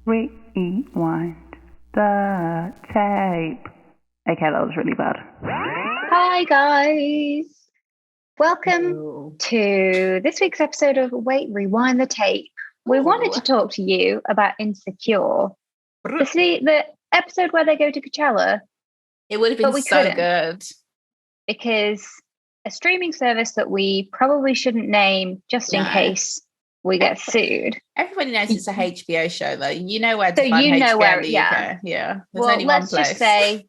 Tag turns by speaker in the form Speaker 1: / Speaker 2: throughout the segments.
Speaker 1: Rewind the tape. Okay, that was really bad.
Speaker 2: Hi, guys. Welcome to this week's episode of Wait, Rewind the Tape. We wanted to talk to you about Insecure. The episode where they go to Coachella.
Speaker 3: It would have been so good.
Speaker 2: Because a streaming service that we probably shouldn't name just in case we get sued.
Speaker 3: Everybody knows it's a HBO show, though. You know where to find HBO in the UK. Yeah.
Speaker 2: There's only one place. Let's just say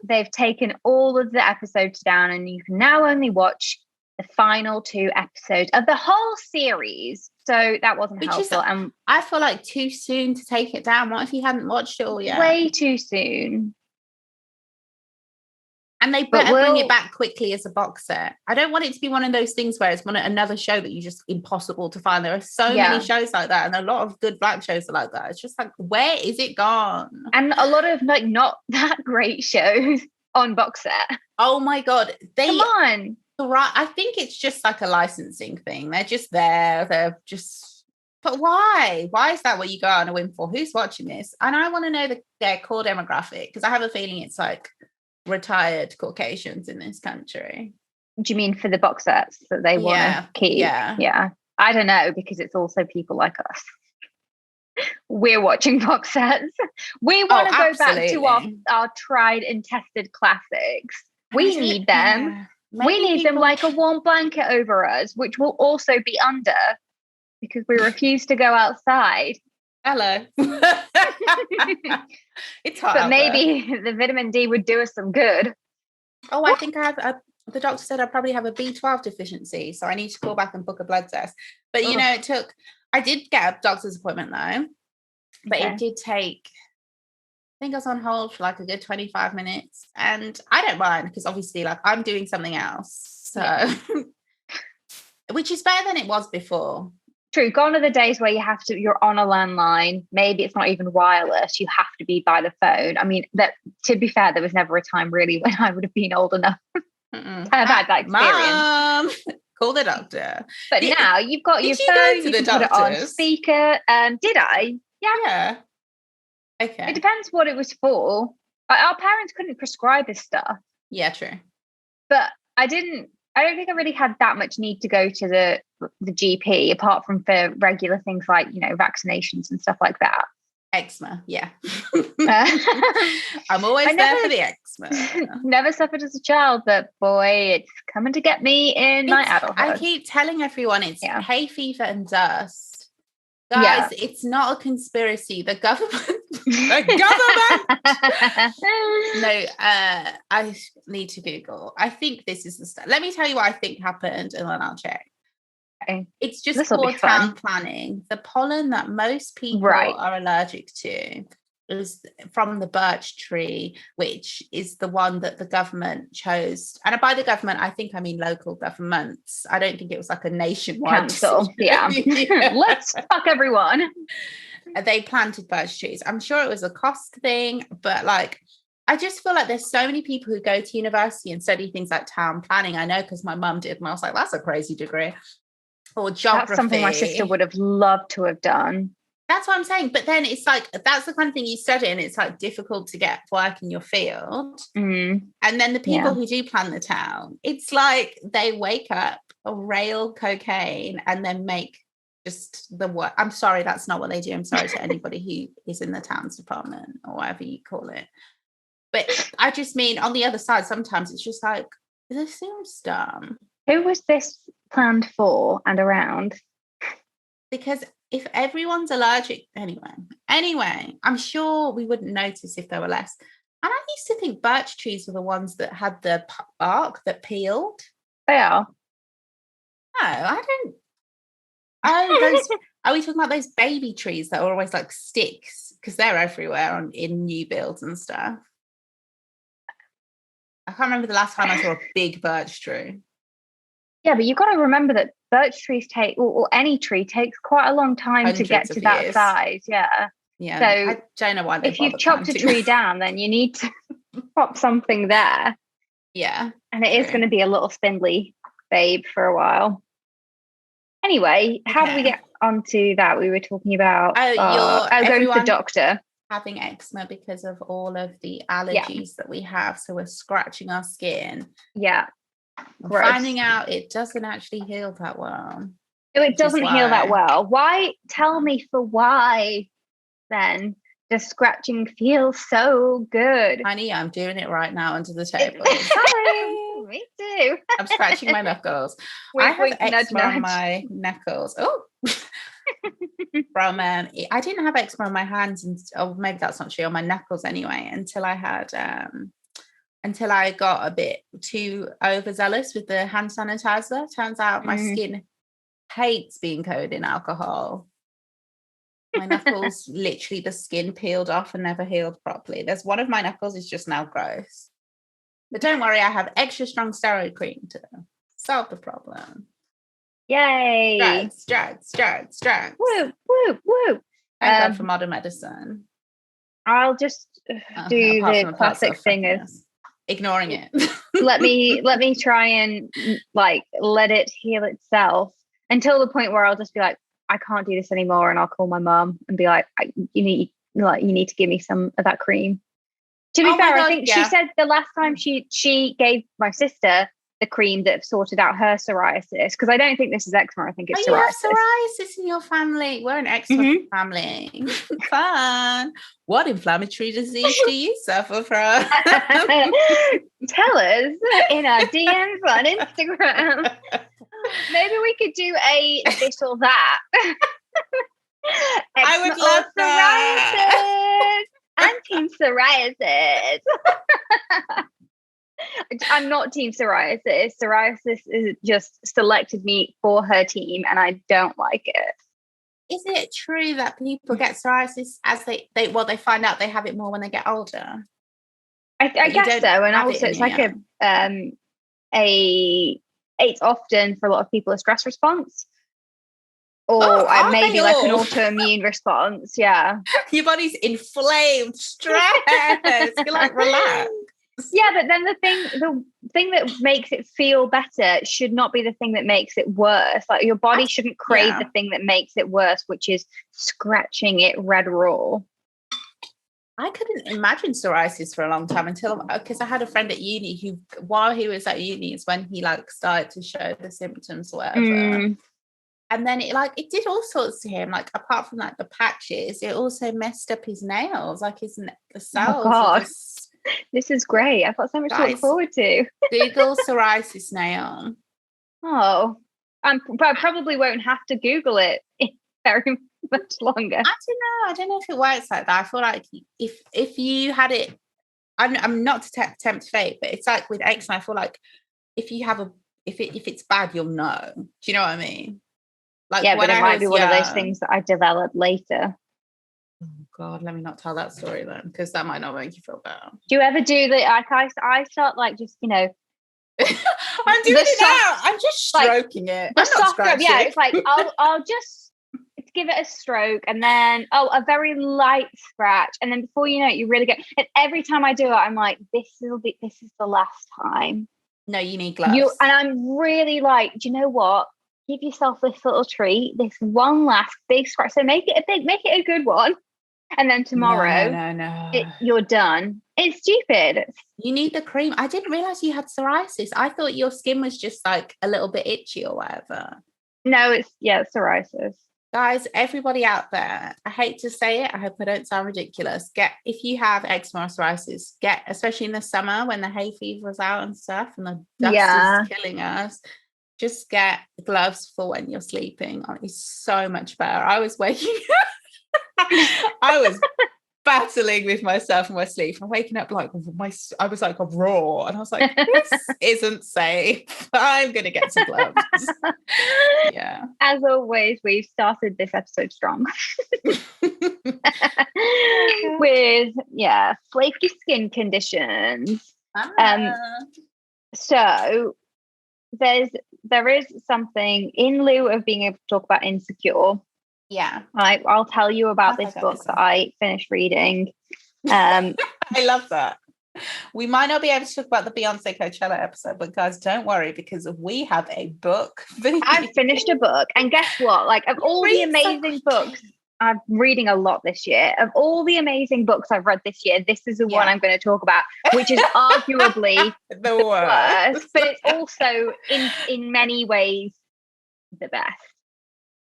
Speaker 2: they've taken all of the episodes down and you can now only watch the final 2 episodes of the whole series. So that wasn't helpful.
Speaker 3: And I feel like too soon to take it down. What if you hadn't watched it all yet?
Speaker 2: Way too soon.
Speaker 3: And they better bring it back quickly as a box set. I don't want it to be one of those things where it's another show that you just impossible to find. There are so many shows like that, and a lot of good Black shows are like that. It's just like, where is it gone?
Speaker 2: And a lot of like not that great shows on box set.
Speaker 3: Oh my God.
Speaker 2: Come on.
Speaker 3: Right. I think it's just like a licensing thing. They're just there. They're just, but why? Why is that what you go on a whim for? Who's watching this? And I want to know their core demographic, because I have a feeling it's like retired Caucasians in this country.
Speaker 2: Do you mean for the box sets that they want to keep? Yeah. I don't know, because it's also people like us. We're watching box sets. We want to go back to our tried and tested classics. We need them. Yeah. We need them like a warm blanket over us, which will also be under, because we refuse to go outside.
Speaker 3: Hello. It's hot.
Speaker 2: But maybe the vitamin D would do us some good.
Speaker 3: Oh, I think I have the doctor said I probably have a B12 deficiency, so I need to call back and book a blood test. But I did get a doctor's appointment though, but it did take, I think I was on hold for like a good 25 minutes, and I don't mind, because obviously like I'm doing something else, so which is better than it was before.
Speaker 2: True. Gone are the days where you're on a landline. Maybe it's not even wireless. You have to be by the phone. I mean, to be fair, there was never a time really when I would have been old enough to have had that experience.
Speaker 3: Mom, call the doctor.
Speaker 2: But now you've got your phone. You can put it on speaker. Did I?
Speaker 3: Yeah. Okay.
Speaker 2: It depends what it was for. Our parents couldn't prescribe this stuff.
Speaker 3: Yeah, true.
Speaker 2: But I don't think I really had that much need to go to the GP, apart from for regular things like, vaccinations and stuff like that.
Speaker 3: Eczema, yeah. I'm always there for the eczema.
Speaker 2: Never suffered as a child, but boy, it's coming to get me in my adulthood.
Speaker 3: I keep telling everyone it's hay fever and dust. Guys, it's not a conspiracy. The government. No, I need to Google. I think this is the stuff. Let me tell you what I think happened, and then I'll check. Okay. It's just poor town planning. The pollen that most people are allergic to is from the birch tree, which is the one that the government chose. And by the government, I think I mean local governments. I don't think it was like a nationwide
Speaker 2: council. Yeah. Let's fuck everyone.
Speaker 3: They planted birch trees. I'm sure it was a cost thing, but like, I just feel like there's so many people who go to university and study things like town planning. I know, because my mum did, and I was like, that's a crazy degree. Or geography.
Speaker 2: That's something my sister would have loved to have done.
Speaker 3: That's what I'm saying. But then it's like, that's the kind of thing you study, and it's like difficult to get work in your field. And then the people who do plan the town, it's like they wake up, rail cocaine, and then make just the work. I'm sorry, that's not what they do. I'm sorry to anybody who is in the towns department or whatever you call it. But I just mean, on the other side, sometimes it's just like, this seems dumb.
Speaker 2: Who was this planned for and around?
Speaker 3: Because if everyone's allergic, anyway, I'm sure we wouldn't notice if there were less. And I used to think birch trees were the ones that had the bark that peeled.
Speaker 2: They are.
Speaker 3: No, I don't. Oh, are we talking about those baby trees that are always like sticks? Because they're everywhere in new builds and stuff. I can't remember the last time I saw a big birch tree.
Speaker 2: Yeah, but you've got to remember that birch trees or any tree takes quite a long time to get to that size. Yeah.
Speaker 3: Yeah. So I don't know why.
Speaker 2: If you've chopped a tree down, then you need to pop something there.
Speaker 3: Yeah.
Speaker 2: And it is going to be a little spindly babe for a while. Anyway, how do we get onto that? We were talking about going to the doctor.
Speaker 3: Having eczema because of all of the allergies that we have. So we're scratching our skin.
Speaker 2: Yeah.
Speaker 3: Finding out it doesn't actually heal that well.
Speaker 2: No, it doesn't heal that well. Why? Tell me for why then does scratching feel so good?
Speaker 3: Honey, I'm doing it right now under the table.
Speaker 2: Me too.
Speaker 3: I'm scratching my knuckles. I have eczema on my knuckles. Oh. From I didn't have eczema on my hands, and maybe that's not true, on my knuckles anyway, until I got a bit too overzealous with the hand sanitizer. Turns out my skin hates being covered in alcohol. My knuckles, literally the skin peeled off and never healed properly. There's one of my knuckles is just now gross. But don't worry, I have extra strong steroid cream to solve the problem.
Speaker 2: Yay!
Speaker 3: Drugs.
Speaker 2: Woo, woo, woo.
Speaker 3: Thank God for modern medicine.
Speaker 2: I'll just do the classic thing of
Speaker 3: ignoring it.
Speaker 2: let me try and let it heal itself until the point where I'll just be like, I can't do this anymore, and I'll call my mom and be like, you need to give me some of that cream. To be fair, I think she said the last time she gave my sister the cream that sorted out her psoriasis, because I don't think this is eczema. I think it's psoriasis.
Speaker 3: You have psoriasis in your family. We're an eczema family. Fun. What inflammatory disease do you suffer from?
Speaker 2: Tell us in our DMs on Instagram. Maybe we could do a this or that.
Speaker 3: I would love that.
Speaker 2: I'm team psoriasis. I'm not team psoriasis. Psoriasis is just selected me for her team, and I don't like it.
Speaker 3: Is it true that people get psoriasis as they find out they have it more when they get older?
Speaker 2: I guess so, and also it's like it's often for a lot of people a stress response, or maybe like an autoimmune response. Yeah,
Speaker 3: your body's inflamed, stress. You're like, relax.
Speaker 2: Yeah, but then the thing that makes it feel better should not be the thing that makes it worse. Like your body shouldn't crave the thing that makes it worse, which is scratching it red raw.
Speaker 3: I couldn't imagine psoriasis for a long time because I had a friend at uni who, while he was at uni, is when he started to show the symptoms or whatever. And then it did all sorts to him. Like apart from the patches, it also messed up his nails. Like the cells.
Speaker 2: Oh God. This is great. I've got so much to look forward to.
Speaker 3: Google psoriasis nail.
Speaker 2: Oh, I probably won't have to Google it very much longer.
Speaker 3: I don't know if it works like that. I feel like if you had it, I'm not to tempt fate, but it's like with eczema. I feel like if you have if it's bad, you'll know. Do you know what I mean? Like,
Speaker 2: yeah, but it might be one of those things that I developed later.
Speaker 3: Oh God, let me not tell that story then, because that might not make you feel better.
Speaker 2: Do you ever do I start just
Speaker 3: I'm doing it now. I'm just stroking it.
Speaker 2: The soft rub, yeah. It's like I'll just give it a stroke, and then a very light scratch, and then before you know it, you really get. And every time I do it, I'm like, this is the last time.
Speaker 3: No, you need gloves.
Speaker 2: And I'm really like, do you know what? Give yourself this little treat, this one last big scratch. So make it a good one. And then tomorrow,
Speaker 3: no.
Speaker 2: You're done. It's stupid.
Speaker 3: You need the cream. I didn't realize you had psoriasis. I thought your skin was just like a little bit itchy or whatever.
Speaker 2: No, it's psoriasis.
Speaker 3: Guys, everybody out there, I hate to say it, I hope I don't sound ridiculous. If you have eczema or psoriasis, especially in the summer when the hay fever is out and stuff and the dust is killing us, just get gloves for when you're sleeping. It's so much better. I was waking I was battling with myself in my sleep and waking up I was like raw, and I was like, this isn't safe. I'm gonna get some gloves. Yeah.
Speaker 2: As always, we've started this episode strong. With flaky skin conditions. So there is something in lieu of being able to talk about insecure.
Speaker 3: Yeah,
Speaker 2: I'll tell you about this book that I finished reading.
Speaker 3: I love that. We might not be able to talk about the Beyonce Coachella episode, but guys, don't worry, because we have a book.
Speaker 2: I've finished a book, and guess what? Like, of all the amazing books, I'm reading a lot this year. Of all the amazing books I've read this year, this is the one I'm going to talk about, which is arguably the worst, but it's also in many ways the best.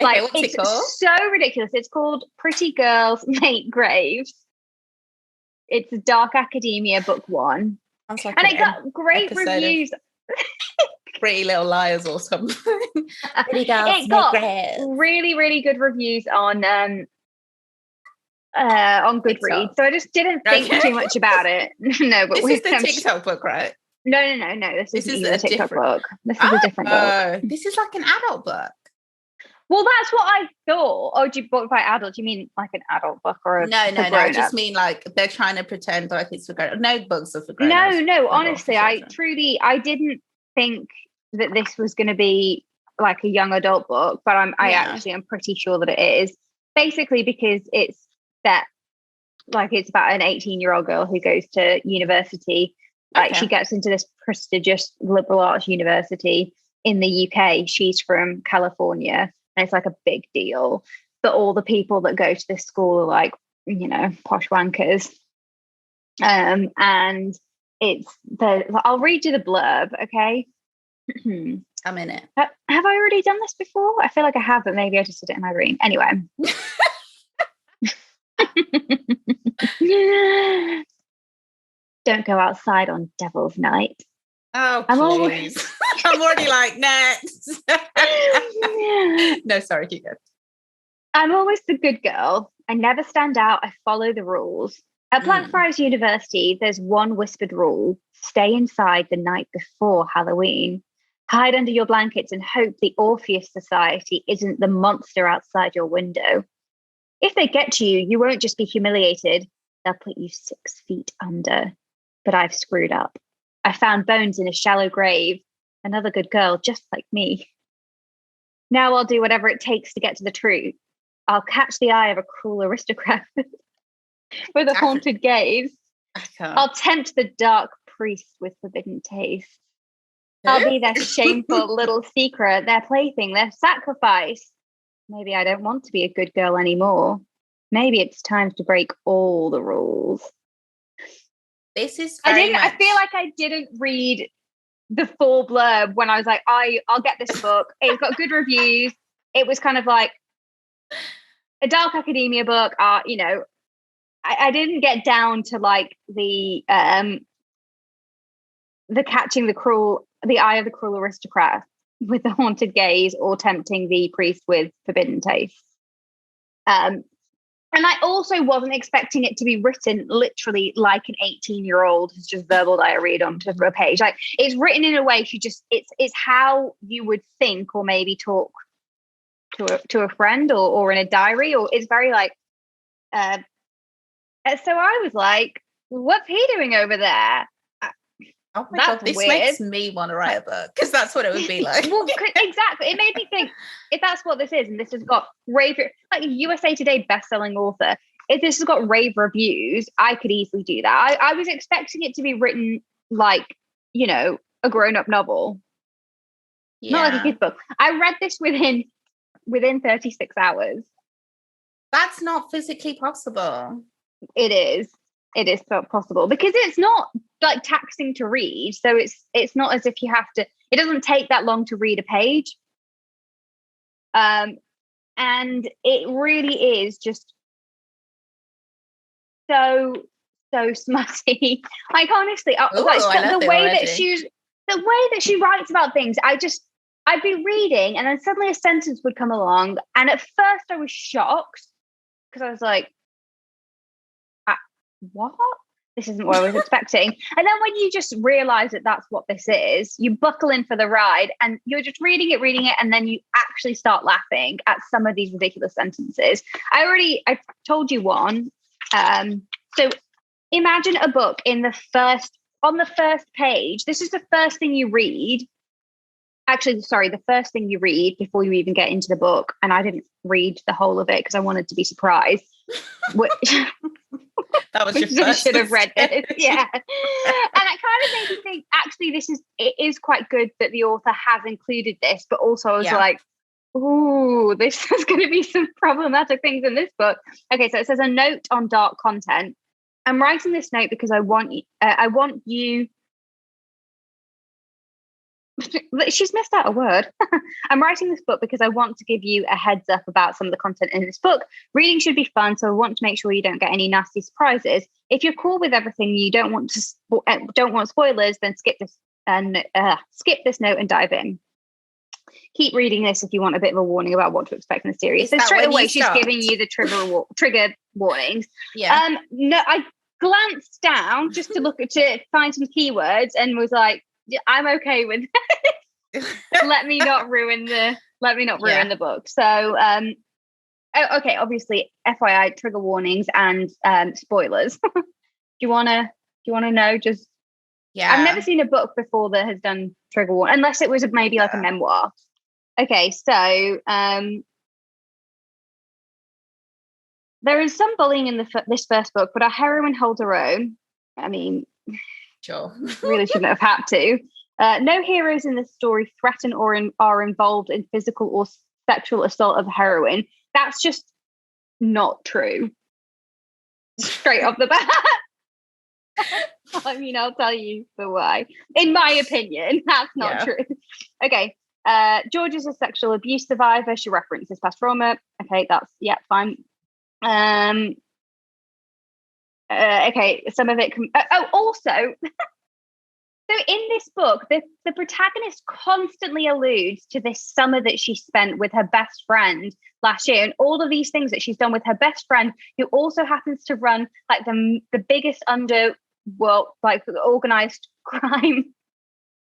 Speaker 3: Okay, what's it called?
Speaker 2: So ridiculous. It's called Pretty Girls Make Graves. It's Dark Academia book 1. And it got great reviews.
Speaker 3: Pretty Little Liars or something.
Speaker 2: Pretty Girls Make Graves. Really, really good reviews on Goodreads. TikTok. So I just didn't think too much about it. No, but
Speaker 3: this is the TikTok book, right?
Speaker 2: No. This is a TikTok book. This is a different book.
Speaker 3: This is like an adult book.
Speaker 2: Well, that's what I thought. Oh, by adult, do you mean like an adult book or
Speaker 3: No. I just mean like they're trying to pretend like it's for grown. No books are for grown.
Speaker 2: No. Honestly, I didn't think that this was going to be like a young adult book, but I actually am pretty sure that it is. Basically, because it's set like it's about an 18-year-old girl who goes to university. Like she gets into this prestigious liberal arts university in the UK. She's from California. And it's like a big deal. But all the people that go to this school are like, posh wankers. And it's I'll read you the blurb, okay?
Speaker 3: I'm in it.
Speaker 2: Have I already done this before? I feel like I have, but maybe I just did it in my dream. Anyway. Don't go outside on Devil's Night.
Speaker 3: Oh, please. I'm already like, next. No, sorry, keep going.
Speaker 2: I'm always the good girl. I never stand out. I follow the rules. At Blackfriars University, there's one whispered rule. Stay inside the night before Halloween. Hide under your blankets and hope the Orpheus Society isn't the monster outside your window. If they get to you, you won't just be humiliated. They'll put you 6 feet under. But I've screwed up. I found bones in a shallow grave. Another good girl, just like me. Now I'll do whatever it takes to get to the truth. I'll catch the eye of a cruel aristocrat with a haunted gaze. I'll tempt the dark priest with forbidden taste. I'll be their shameful little secret, their plaything, their sacrifice. Maybe I don't want to be a good girl anymore. Maybe it's time to break all the rules.
Speaker 3: This is
Speaker 2: I feel like I didn't read the full blurb when I was like, I'll get this book. It's got good reviews. It was kind of like a dark academia book. I didn't get down to like the catching the eye of the cruel aristocrat with the haunted gaze or tempting the priest with forbidden taste. And I also wasn't expecting it to be written literally like an 18-year-old who's just verbal diarrhea onto a page. Like it's written in a way it's how you would think or maybe talk to a friend or in a diary, or it's very like so I was like, what's he doing over there?
Speaker 3: Oh my God, this weird. Makes me want to write a book because that's what it would be like.
Speaker 2: Well, exactly. It made me think, if that's what this is, and this has got rave, like a USA Today bestselling author, if this has got rave reviews, I could easily do that. I was expecting it to be written like, a grown-up novel. Yeah. Not like a kid's book. I read this within 36 hours.
Speaker 3: That's not physically possible.
Speaker 2: It is possible because it's not like taxing to read, so it's not as if you have to, it doesn't take that long to read a page, and it really is just so smutty. Like honestly, the way that she writes about things, I'd be reading and then suddenly a sentence would come along, and at first I was shocked because I was like, what? This isn't what I was expecting. And then when you just realize that that's what this is, you buckle in for the ride and you're just reading it, and then you actually start laughing at some of these ridiculous sentences. I told you one. So imagine a book on the first page. This is the first thing you read. Actually, sorry, the first thing you read before you even get into the book. And I didn't read the whole of it because I wanted to be surprised.
Speaker 3: That was your first.
Speaker 2: Should have read this. Yeah. And it kind of made me think, actually, it is quite good that the author has included this, but also I was like, ooh, this is going to be some problematic things in this book. Okay, so it says a note on dark content. I'm writing this note because I want you. She's missed out a word. I'm writing this book because I want to give you a heads up about some of the content in this book. Reading should be fun, so I want to make sure you don't get any nasty surprises. If you're cool with everything, you don't want spoilers, then skip this note and dive in. Keep reading this if you want a bit of a warning about what to expect in the series. So straight away, she's giving you the trigger warnings.
Speaker 3: Yeah.
Speaker 2: No, I glanced down just to find some keywords and was like, I'm okay with it. Let me not ruin the book. So, okay, obviously, FYI, trigger warnings and spoilers. Do you wanna know? Just I've never seen a book before that has done trigger warning, unless it was maybe like a memoir. Okay, so there is some bullying in this first book, but our heroine holds her own. I mean,
Speaker 3: sure,
Speaker 2: really shouldn't have had to. No heroes in this story threaten or are involved in physical or sexual assault of a heroine. That's just not true. Straight off the bat. I mean, I'll tell you the why. In my opinion, that's not true. Okay. George is a sexual abuse survivor. She references past trauma. Okay, that's fine. Okay, some of it also so in this book the protagonist constantly alludes to this summer that she spent with her best friend last year, and all of these things that she's done with her best friend, who also happens to run like the biggest underworld, like organized crime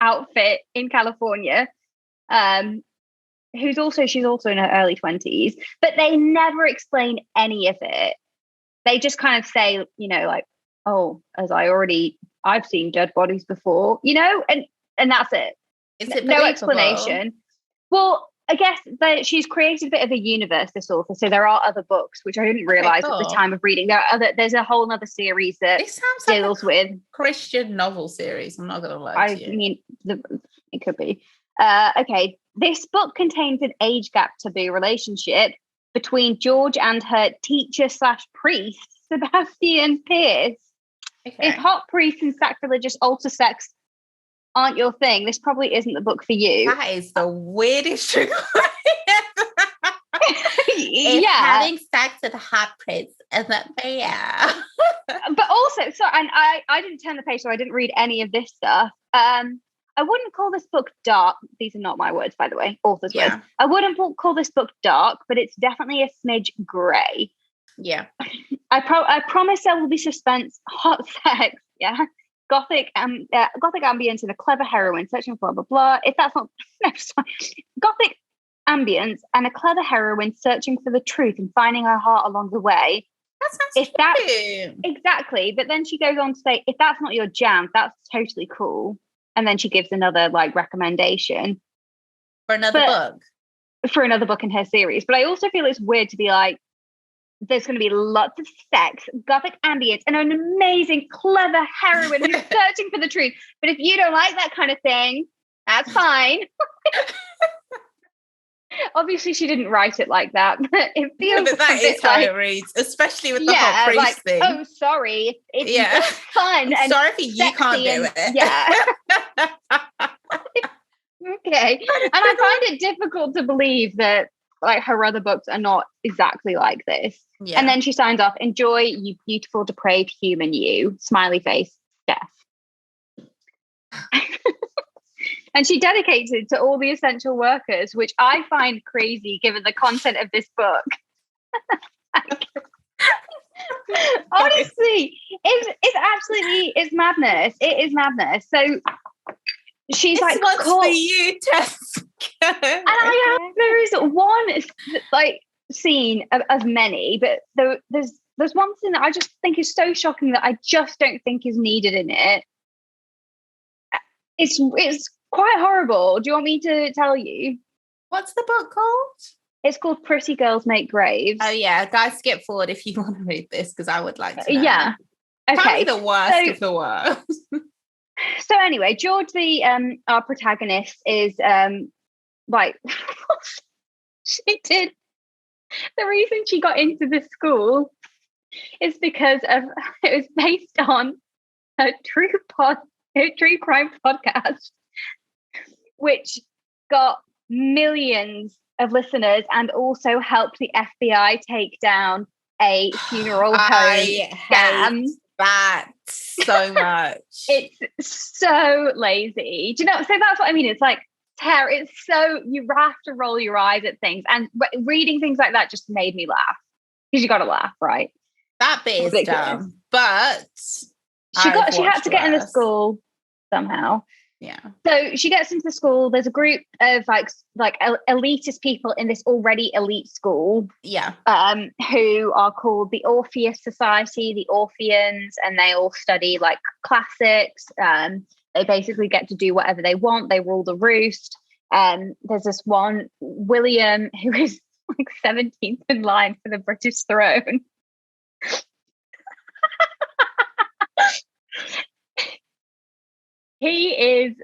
Speaker 2: outfit in California. She's also in her early 20s, but they never explain any of it. They just kind of say, like, oh, I've seen dead bodies before, and that's it.
Speaker 3: Is it
Speaker 2: no explanation? Well, I guess that she's created a bit of a universe, this author. So there are other books, which I didn't realize at the time of reading. There's a whole other series that deals with
Speaker 3: Christian novel series. I'm not going to lie to you.
Speaker 2: I mean, it could be. Okay, this book contains an age gap taboo relationship between George and her teacher/priest, Sebastian Pierce. Okay. If hot priests and sacrilegious altar sex aren't your thing, this probably isn't the book for you.
Speaker 3: That is the weirdest thing. Having sex with a hot priest isn't fair.
Speaker 2: But also, and I didn't turn the page, so I didn't read any of this stuff. I wouldn't call this book dark. These are not my words, by the way, author's words. I wouldn't call this book dark, but it's definitely a smidge grey.
Speaker 3: Yeah.
Speaker 2: I promise there will be suspense, hot sex, gothic ambience and a clever heroine searching for blah, blah, blah. If that's not... No, sorry. Gothic ambience and a clever heroine searching for the truth and finding her heart along the way.
Speaker 3: That sounds cute.
Speaker 2: Exactly. But then she goes on to say, if that's not your jam, that's totally cool. And then she gives another recommendation
Speaker 3: for another
Speaker 2: book in her series. But I also feel it's weird to be like, there's going to be lots of sex, gothic ambience, and an amazing, clever heroine who's searching for the truth. But if you don't like that kind of thing, that's fine. Obviously, she didn't write it like that, but it feels.
Speaker 3: But that is how it reads, especially with the hot priest thing.
Speaker 2: Oh, sorry, it's fun.
Speaker 3: I'm sorry if you can't do it.
Speaker 2: Yeah. Okay, and I find it difficult to believe that her other books are not exactly like this. Yeah. And then she signs off, enjoy, you beautiful, depraved human, you, smiley face, Steph. And she dedicates it to all the essential workers, which I find crazy given the content of this book. Honestly, it's madness. It is madness. So she's
Speaker 3: it's what's for you, Tess.
Speaker 2: And there is one scene of many, but there's one thing that I just think is so shocking that I just don't think is needed in it. It's quite horrible. Do you want me to tell you?
Speaker 3: What's the book called?
Speaker 2: It's called Pretty Girls Make Graves.
Speaker 3: Oh yeah, guys, skip forward if you want to read this because I would like to know.
Speaker 2: Yeah. Okay.
Speaker 3: Probably the worst of the worst.
Speaker 2: So anyway, George, our protagonist, is like she did. The reason she got into this school is because it was based on a true crime podcast, which got millions of listeners and also helped the FBI take down a funeral home scam.
Speaker 3: That so much.
Speaker 2: It's so lazy. Do you know? So that's what I mean. It's like it's so you have to roll your eyes at things, and reading things like that just made me laugh because you got to laugh, right?
Speaker 3: That bit is dumb, but
Speaker 2: she had to get in the school somehow.
Speaker 3: Yeah.
Speaker 2: So she gets into the school. There's a group of like elitist people in this already elite school.
Speaker 3: Yeah.
Speaker 2: Who are called the Orpheus Society, the Orpheans, and they all study like classics. They basically get to do whatever they want. They rule the roost. There's this one, William, who is like 17th in line for the British throne. He is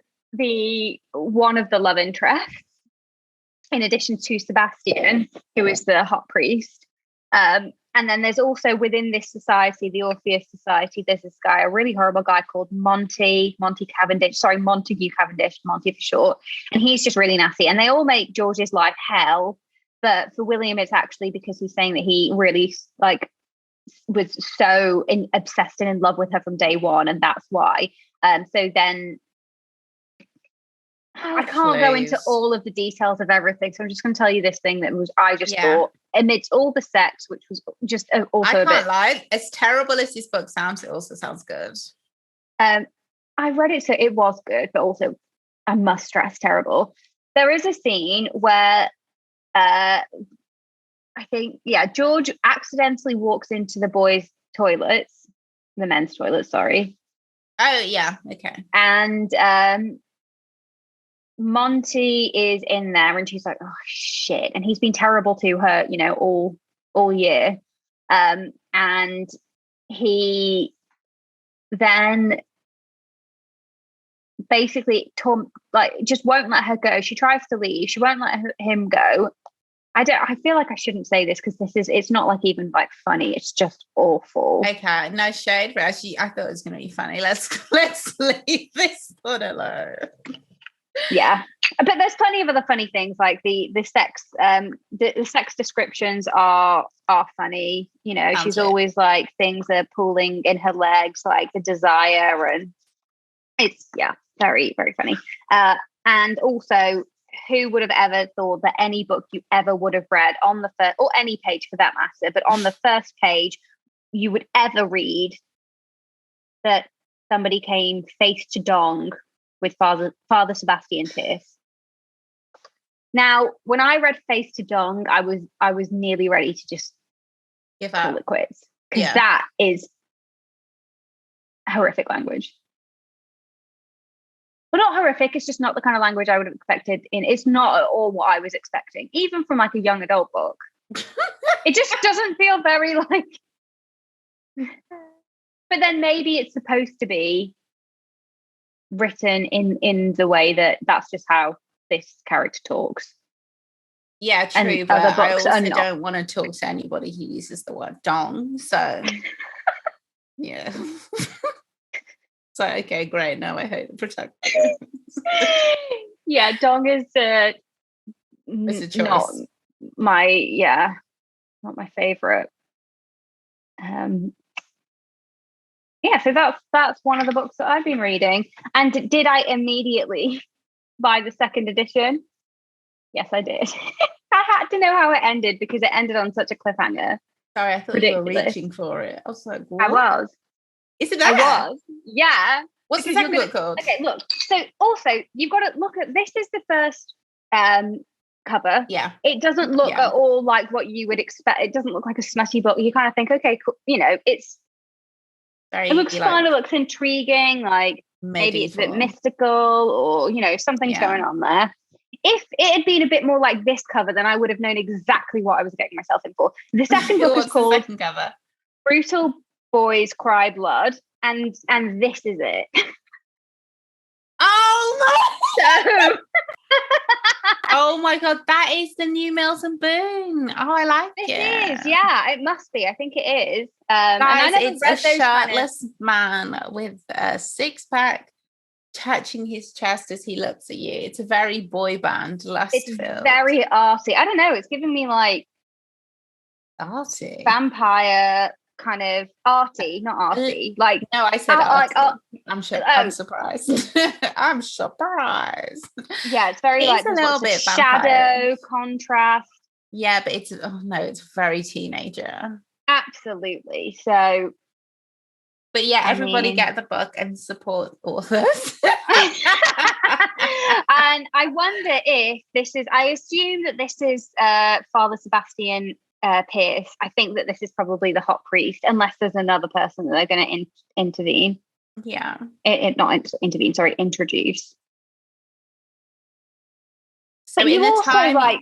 Speaker 2: one of the love interests, in addition to Sebastian, who is the hot priest. And then there's also within this society, the Orpheus Society, there's this guy, a really horrible guy called Montague Cavendish, Monty for short. And he's just really nasty. And they all make George's life hell. But for William, it's actually because he's saying that he really was so obsessed and in love with her from day one. And that's why. So then I can't go into all of the details of everything. So I'm just going to tell you this thing that I thought amidst all the sex, which was just also
Speaker 3: I can't lie. As terrible as this book sounds, it also sounds good.
Speaker 2: I read it, so it was good, but also I must stress terrible. There is a scene where I think, George accidentally walks into the boys' toilets, the men's toilets, sorry.
Speaker 3: Oh, yeah. Okay.
Speaker 2: And Monty is in there and she's like, oh, shit. And he's been terrible to her, all year. And he then basically just won't let her go. She tries to leave. She won't let him go. I feel like I shouldn't say this because it's not like even like funny. It's just awful.
Speaker 3: Okay, no shade, but actually I thought it was going to be funny. Let's leave this one alone.
Speaker 2: Yeah, but there's plenty of other funny things like the sex. The sex descriptions are funny. She's always like things are pulling in her legs, like the desire, and it's very very funny. And also, who would have ever thought that any book you ever would have read on the first, or any page for that matter, but on the first page, you would ever read that somebody came face to dong with Father Sebastian Pierce. Now, when I read face to dong, I was nearly ready to just
Speaker 3: give up,
Speaker 2: call it quits, because that is horrific language. Well, not horrific. It's just not the kind of language I would have expected. It's not at all what I was expecting, even from like a young adult book. It just doesn't feel very like. But then maybe it's supposed to be written in the way that's just how this character talks.
Speaker 3: Yeah, true. And but other books I also don't want to talk to anybody who uses the word dong. So yeah. So okay, great. Now I hate the protagonist.
Speaker 2: Yeah, dong is
Speaker 3: it's a choice.
Speaker 2: not my favorite. So that's one of the books that I've been reading. And did I immediately buy the second edition? Yes, I did. I had to know how it ended because it ended on such a cliffhanger.
Speaker 3: Sorry, I thought you were reaching for it. I was like, what?
Speaker 2: I was.
Speaker 3: Is it that?
Speaker 2: I was. Yeah.
Speaker 3: What's the second book called?
Speaker 2: Okay, look. So also, you've got to look at, this is the first cover.
Speaker 3: Yeah.
Speaker 2: It doesn't look at all like what you would expect. It doesn't look like a smutty book. You kind of think, okay, cool. It looks fun. It looks intriguing. Like maybe it's a bit mystical or, something's going on there. If it had been a bit more like this cover, then I would have known exactly what I was getting myself in for. The second book is called
Speaker 3: the second cover?
Speaker 2: Brutal boys cry blood, and this is it.
Speaker 3: Oh
Speaker 2: my! So.
Speaker 3: Oh my god, that is the new Mills and Boone. Oh, I like it.
Speaker 2: It is, yeah. It must be. I think it is.
Speaker 3: Guys, and I never it's a shirtless man with a six-pack touching his chest as he looks at you. It's a very boy band lust
Speaker 2: It's
Speaker 3: filled.
Speaker 2: very arty. I don't know. It's giving me like
Speaker 3: arty,
Speaker 2: vampire kind of arty, not arty. Like
Speaker 3: no, I said arty. I'm sure. I'm surprised. I'm surprised.
Speaker 2: Yeah, it's very like
Speaker 3: a little bit
Speaker 2: shadow contrast.
Speaker 3: Yeah, but it's very teenager.
Speaker 2: Absolutely. So,
Speaker 3: but yeah, everybody get the book and support authors.
Speaker 2: And I wonder if this is. I assume that this is Father Sebastian Pierce. I think that this is probably the hot priest, unless there's another person that they're going to intervene.
Speaker 3: Yeah,
Speaker 2: intervene. Sorry, introduce.
Speaker 3: So in the time like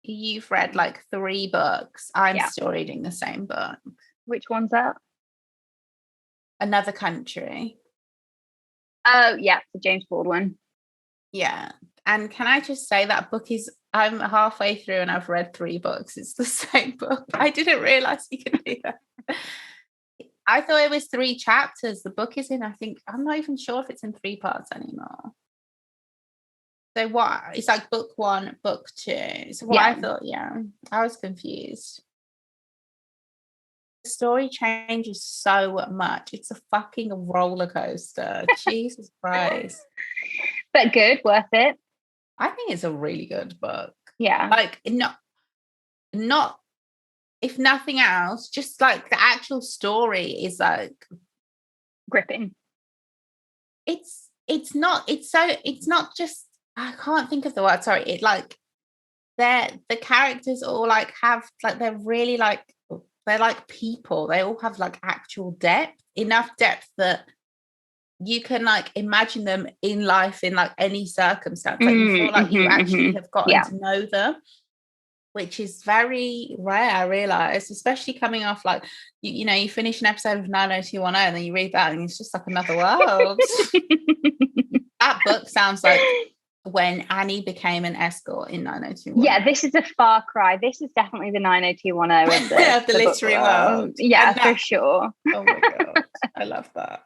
Speaker 3: you've read like 3 books, I'm still reading the same book.
Speaker 2: Which one's that?
Speaker 3: Another Country.
Speaker 2: Oh yeah, the James Baldwin.
Speaker 3: Yeah, and can I just say that book is? I'm halfway through and I've read 3 books. It's the same book. I didn't realize you could do that. I thought it was 3 chapters. The book is in, I think, I'm not even sure if it's in 3 parts anymore. So what? It's like book 1, book 2. So what I thought, I was confused. The story changes so much. It's a fucking roller coaster. Jesus Christ.
Speaker 2: But good, worth it.
Speaker 3: I think it's a really good book.
Speaker 2: Yeah.
Speaker 3: Like not if nothing else, just like the actual story is like
Speaker 2: gripping.
Speaker 3: It's not just, I can't think of the word, sorry. It like the characters all like have like they're really like they're like people. They all have like actual enough depth that you can like imagine them in life in like any circumstance. Like you feel like you actually have gotten to know them, which is very rare, I realize, especially coming off like you finish an episode of 90210 and then you read that and it's just like another world. That book sounds like when Annie became an escort in 90210.
Speaker 2: Yeah, this is a far cry. This is definitely the 90210
Speaker 3: of the literary world.
Speaker 2: Yeah, for sure.
Speaker 3: Oh my god, I love that.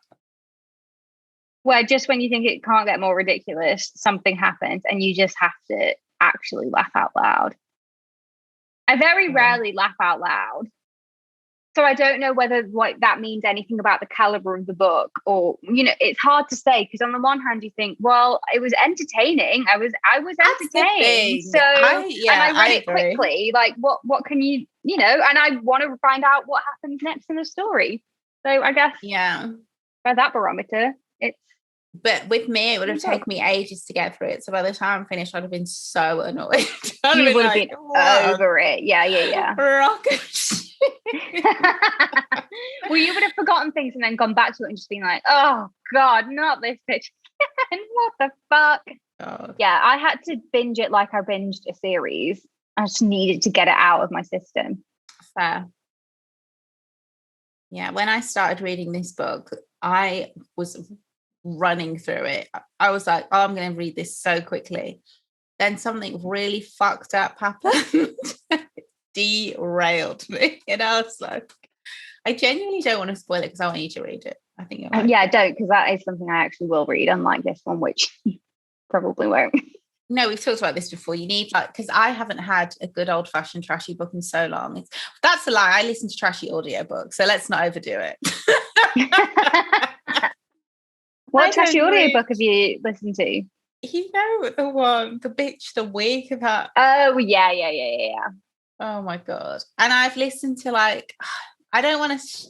Speaker 2: Where just when you think it can't get more ridiculous, something happens and you just have to actually laugh out loud. I very rarely laugh out loud. So I don't know whether what that means anything about the caliber of the book, or it's hard to say, because on the one hand you think, well, it was entertaining. I was entertained. So and I read it quickly. Like what can you and I want to find out what happens next in the story. So I guess by that barometer, it's.
Speaker 3: But with me, it would have taken me ages to get through it. So by the time I'm finished, I'd have been so annoyed.
Speaker 2: You would have been over it. Yeah.
Speaker 3: Rocket.
Speaker 2: Well, you would have forgotten things and then gone back to it and just been like, oh, God, not this bitch. What the fuck?
Speaker 3: God.
Speaker 2: Yeah, I had to binge it like I binged a series. I just needed to get it out of my system.
Speaker 3: Fair. Yeah, when I started reading this book, I was running through it. I was like, oh, I'm going to read this so quickly. Then something really fucked up happened. Derailed me. And I was like, I genuinely don't want to spoil it because I want you to read it. I think
Speaker 2: I don't, because that is something I actually will read, unlike this one, which probably won't.
Speaker 3: No, we've talked about this before. You need because I haven't had a good old-fashioned trashy book in so long. That's a lie. I listen to trashy audiobooks, so let's not overdo it.
Speaker 2: What trashy audiobook have you listened to?
Speaker 3: You know the one, The Bitch, the Week of that.
Speaker 2: Oh, yeah.
Speaker 3: Oh my God. And I've listened to I don't want to,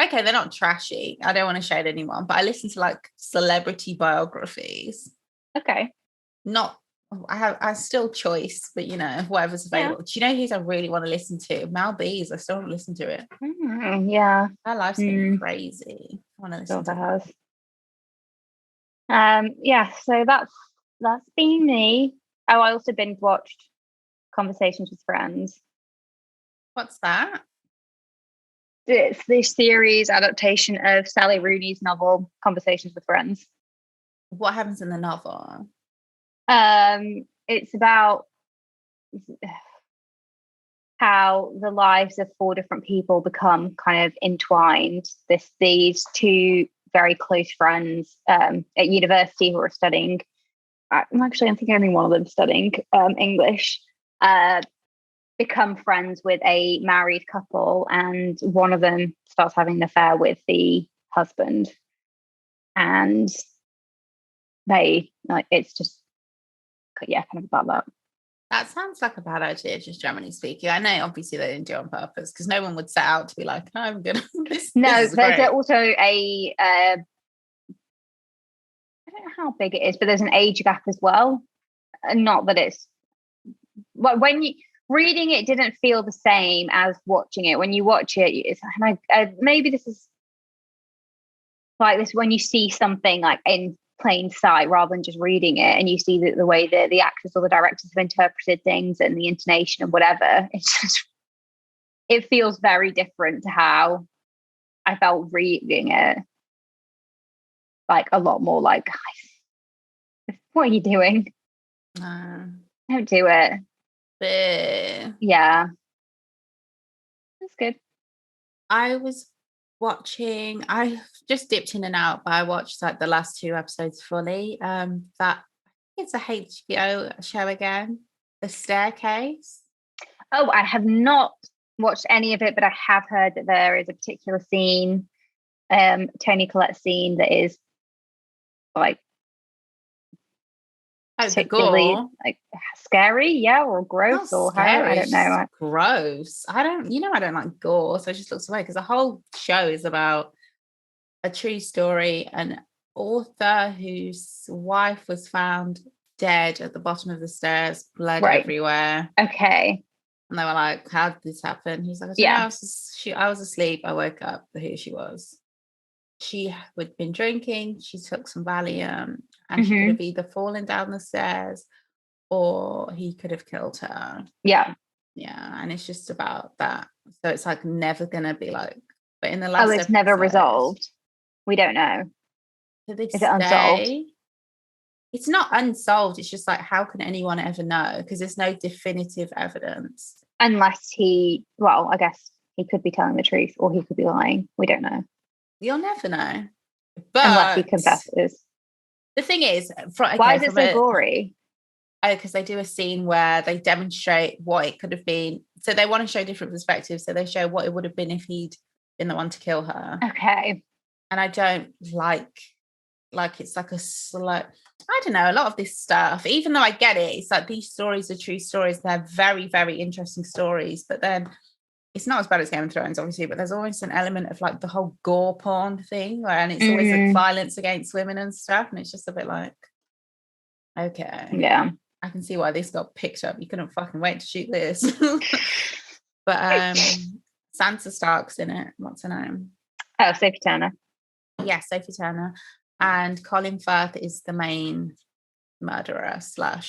Speaker 3: okay, they're not trashy. I don't want to shade anyone, but I listen to celebrity biographies.
Speaker 2: Okay.
Speaker 3: I still choice, but whatever's available. Do you know who's I really want to listen to? Mal B's. I still haven't listened to it.
Speaker 2: Yeah.
Speaker 3: Her life's been crazy. I want to listen to her.
Speaker 2: Yeah, so that's been me. Oh, I also binge watched Conversations with Friends.
Speaker 3: What's that?
Speaker 2: It's the series adaptation of Sally Rooney's novel Conversations with Friends.
Speaker 3: What happens in the novel?
Speaker 2: It's about how the lives of 4 different people become kind of entwined. These 2 very close friends at university who are studying. I think only one of them studying English. Become friends with a married couple, and one of them starts having an affair with the husband, and it's just kind of about that.
Speaker 3: That sounds like a bad idea, just generally speaking. I know obviously they didn't do it on purpose, because no one would set out to be like, oh, I'm gonna
Speaker 2: there's also a I don't know how big it is, but there's an age gap as well. Not that it's when you reading it didn't feel the same as watching it. When you watch it, it's maybe this is like this when you see something like in plain sight rather than just reading it, and you see the way that the actors or the directors have interpreted things and the intonation and whatever. It feels very different to how I felt reading it. Like a lot more like, what are you doing? Don't do it. Yeah, that's good.
Speaker 3: I was watching, I just dipped in and out, but I watched like the last 2 episodes fully. That it's a HBO show again, The Staircase.
Speaker 2: Oh, I have not watched any of it, but I have heard that there is a particular scene, Toni Collette scene, that is like particularly like scary, or gross, or how, I don't know.
Speaker 3: Gross. I don't like gore, so it just looks away, because the whole show is about a true story, an author whose wife was found dead at the bottom of the stairs, blood everywhere.
Speaker 2: Okay.
Speaker 3: And they were like, how did this happen? He's like, I was asleep, I woke up, here she was. She had been drinking, she took some Valium, and she could have either fallen down the stairs or he could have killed her.
Speaker 2: Yeah,
Speaker 3: and it's just about that. So it's like never gonna be like, but in the last
Speaker 2: it's never resolved. We don't know.
Speaker 3: Is it unsolved? It's not unsolved. It's just like, how can anyone ever know? Because there's no definitive evidence.
Speaker 2: Unless I guess he could be telling the truth, or he could be lying. We don't know.
Speaker 3: You'll never know. But
Speaker 2: unless he confesses.
Speaker 3: The thing is,
Speaker 2: why is it so gory?
Speaker 3: Because they do a scene where they demonstrate what it could have been. So they want to show different perspectives. So they show what it would have been if he'd been the one to kill her.
Speaker 2: Okay.
Speaker 3: And I don't like it's like a slow, I don't know, a lot of this stuff, even though I get it, it's like these stories are true stories. They're very, very interesting stories. But then it's not as bad as Game of Thrones, obviously, but there's always an element of like the whole gore porn thing, and it's always like violence against women and stuff. And it's just a bit like, okay.
Speaker 2: Yeah.
Speaker 3: I can see why this got picked up. You couldn't fucking wait to shoot this. But Sansa Stark's in it. What's her name?
Speaker 2: Oh, Sophie Turner.
Speaker 3: Yeah, Sophie Turner. And Colin Firth is the main murderer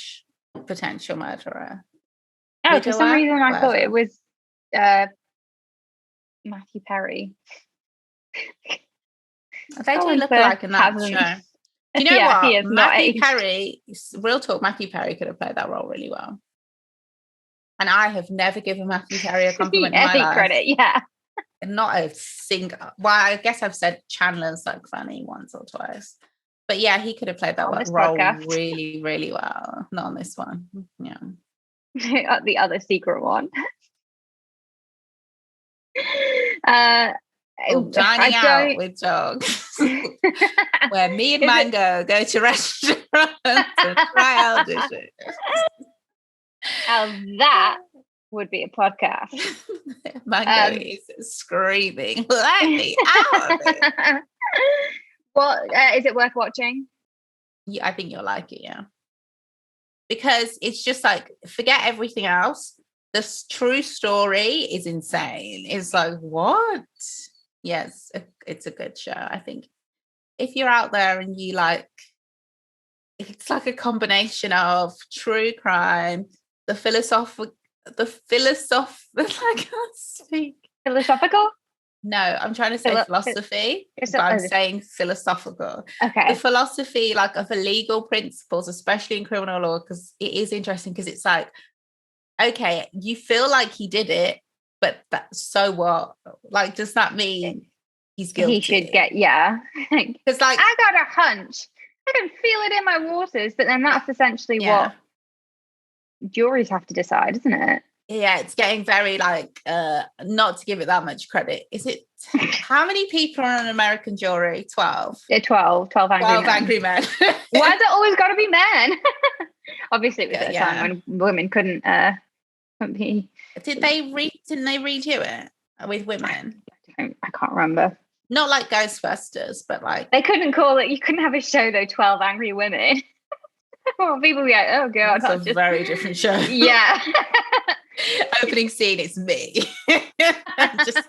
Speaker 3: / potential murderer.
Speaker 2: Oh, for some reason I thought it was Matthew Perry.
Speaker 3: They do look alike in that show. Do you know what? Matthew Perry, real talk, Matthew Perry could have played that role really well. And I have never given Matthew Perry a compliment in my life.
Speaker 2: Credit, yeah.
Speaker 3: Not a single. Well, I guess I've said Chandler's like funny once or twice. But yeah, he could have played that role really, really well. Not on this one. Yeah.
Speaker 2: The other secret one.
Speaker 3: Dining out with dogs. Where me and Mango go to restaurants and try out dishes.
Speaker 2: Now that would be a podcast.
Speaker 3: Mango is screaming, let me out of it.
Speaker 2: Well, is it worth watching?
Speaker 3: Yeah, I think you'll like it, yeah. Because it's just like, forget everything else. The true story is insane. It's like, what? Yes, it's a good show. I think if you're out there and you like, it's like a combination of true crime, the philosophical. I can't speak.
Speaker 2: Philosophical?
Speaker 3: No, I'm trying to say philosophy, but I'm saying philosophical.
Speaker 2: Okay.
Speaker 3: The philosophy, like, of the legal principles, especially in criminal law, because it is interesting, because it's like, okay, you feel like he did it, but so what? Like, does that mean he's guilty?
Speaker 2: He should get, because like, I got a hunch. I can feel it in my waters, but then that's essentially what juries have to decide, isn't it?
Speaker 3: Yeah, it's getting very like, not to give it that much credit. Is it, how many people are on an American jury? 12?
Speaker 2: Yeah, 12 angry men. Why's it always got to be men? Obviously, it was at a time when women couldn't be.
Speaker 3: Didn't they redo it with women?
Speaker 2: I can't remember.
Speaker 3: Not like Ghostbusters, but like,
Speaker 2: they couldn't call it. You couldn't have a show though. 12 Angry Women. Well, people be like, oh god,
Speaker 3: that's a very different show.
Speaker 2: Yeah.
Speaker 3: Opening scene, it's me. Just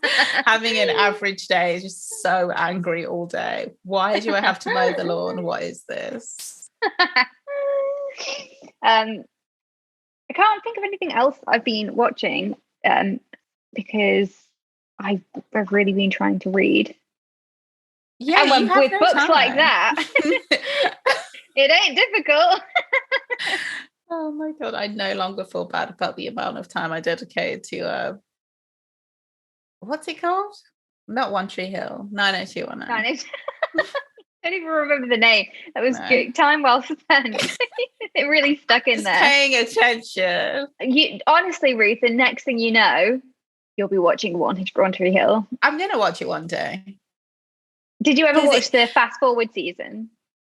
Speaker 3: having an average day, just so angry all day. Why do I have to mow the lawn? What is this?
Speaker 2: I can't think of anything else I've been watching because I've really been trying to read.
Speaker 3: Yeah,
Speaker 2: and with books time. Like that, it ain't difficult.
Speaker 3: Oh my god, I no longer feel bad about the amount of time I dedicated to what's it called? Not One Tree Hill, 90210.
Speaker 2: I don't even remember the name. That was good. Time well spent. It really stuck in there.
Speaker 3: Paying attention.
Speaker 2: Honestly, Ruth, the next thing you know, you'll be watching One Tree Hill.
Speaker 3: I'm gonna watch it one day.
Speaker 2: Did you ever watch the fast forward season?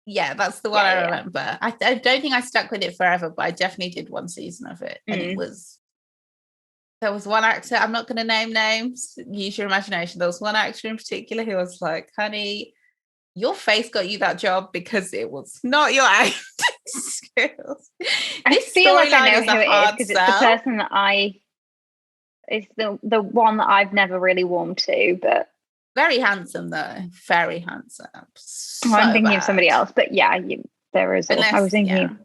Speaker 3: Yeah, that's the one I remember. I don't think I stuck with it forever, but I definitely did one season of it. And there was one actor, I'm not going to name names, use your imagination. There was one actor in particular who was like, honey, your face got you that job because it was not your acting skills.
Speaker 2: I feel like I know who it is because it's the person that it's the one that I've never really warmed to, but
Speaker 3: very handsome though, very handsome. So
Speaker 2: I'm thinking of somebody else, but there is. I was thinking.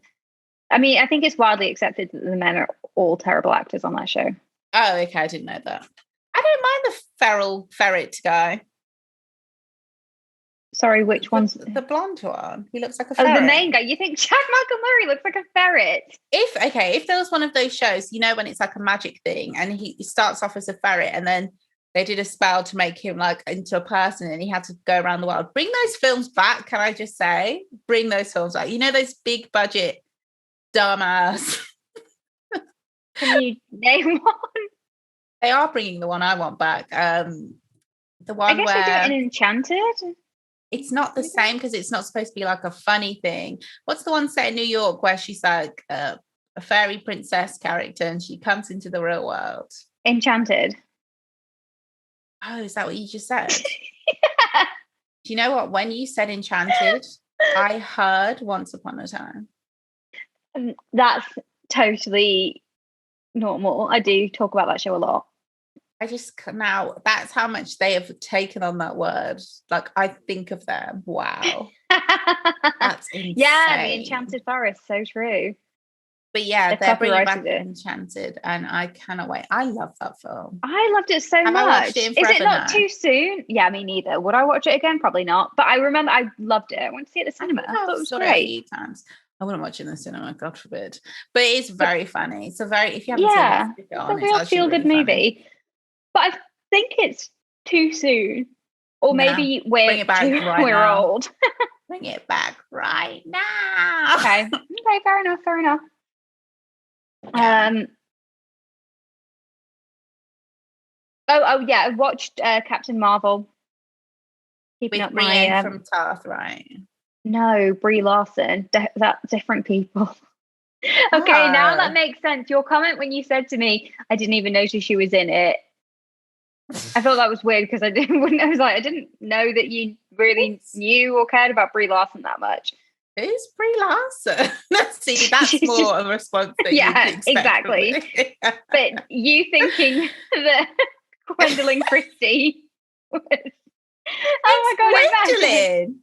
Speaker 2: I mean, I think it's widely accepted that the men are all terrible actors on that show.
Speaker 3: Oh, okay, I didn't know that. I don't mind the ferret guy.
Speaker 2: Sorry, which one's
Speaker 3: the blonde one? He looks like a ferret.
Speaker 2: Oh, the main guy. You think Chad Michael Murray looks like a ferret?
Speaker 3: If there was one of those shows, when it's like a magic thing, and he starts off as a ferret, and then they did a spell to make him like into a person and he had to go around the world. Bring those films back, can I just say? Bring those films back. Those big budget dumbass.
Speaker 2: Can you name one?
Speaker 3: They are bringing the one I want back. The one
Speaker 2: I guess
Speaker 3: where
Speaker 2: they do it in Enchanted.
Speaker 3: It's not the same because it's not supposed to be like a funny thing. What's the one set in New York where she's like a fairy princess character and she comes into the real world?
Speaker 2: Enchanted.
Speaker 3: Oh, is that what you just said? Yeah. Do you know what? When you said Enchanted, I heard Once Upon a Time.
Speaker 2: That's totally normal. I do talk about that show a lot.
Speaker 3: Now that's how much they have taken on that word. Like, I think of them. Wow. That's insane.
Speaker 2: Yeah, the Enchanted Forest, so true.
Speaker 3: But yeah, they're bringing back Enchanted, and I cannot wait. I love that film.
Speaker 2: I loved it so much. I watched it Is it not too soon? Yeah, me neither. Would I watch it again? Probably not. But I remember I loved it. I went to see it at the cinema. I thought it was great.
Speaker 3: A few times. I wouldn't watch it in the cinema, God forbid. But it's very funny. It's if you haven't seen it, it's
Speaker 2: a real feel-good movie. But I think it's too soon. Or maybe we're old.
Speaker 3: Bring it back right now.
Speaker 2: Okay, fair enough. Yeah. I watched Captain Marvel.
Speaker 3: Keeping up my from Tarth, right?
Speaker 2: No, Brie Larson. That's different people. Okay, now that makes sense. Your comment when you said to me, I didn't even notice she was in it. I thought that was weird because I didn't know that you really knew or cared about Brie Larson that much.
Speaker 3: Who's Brie Larson? See, that's more of a response than
Speaker 2: exactly. But you thinking that Gwendolyn Christie was oh my god,
Speaker 3: Gwendolyn.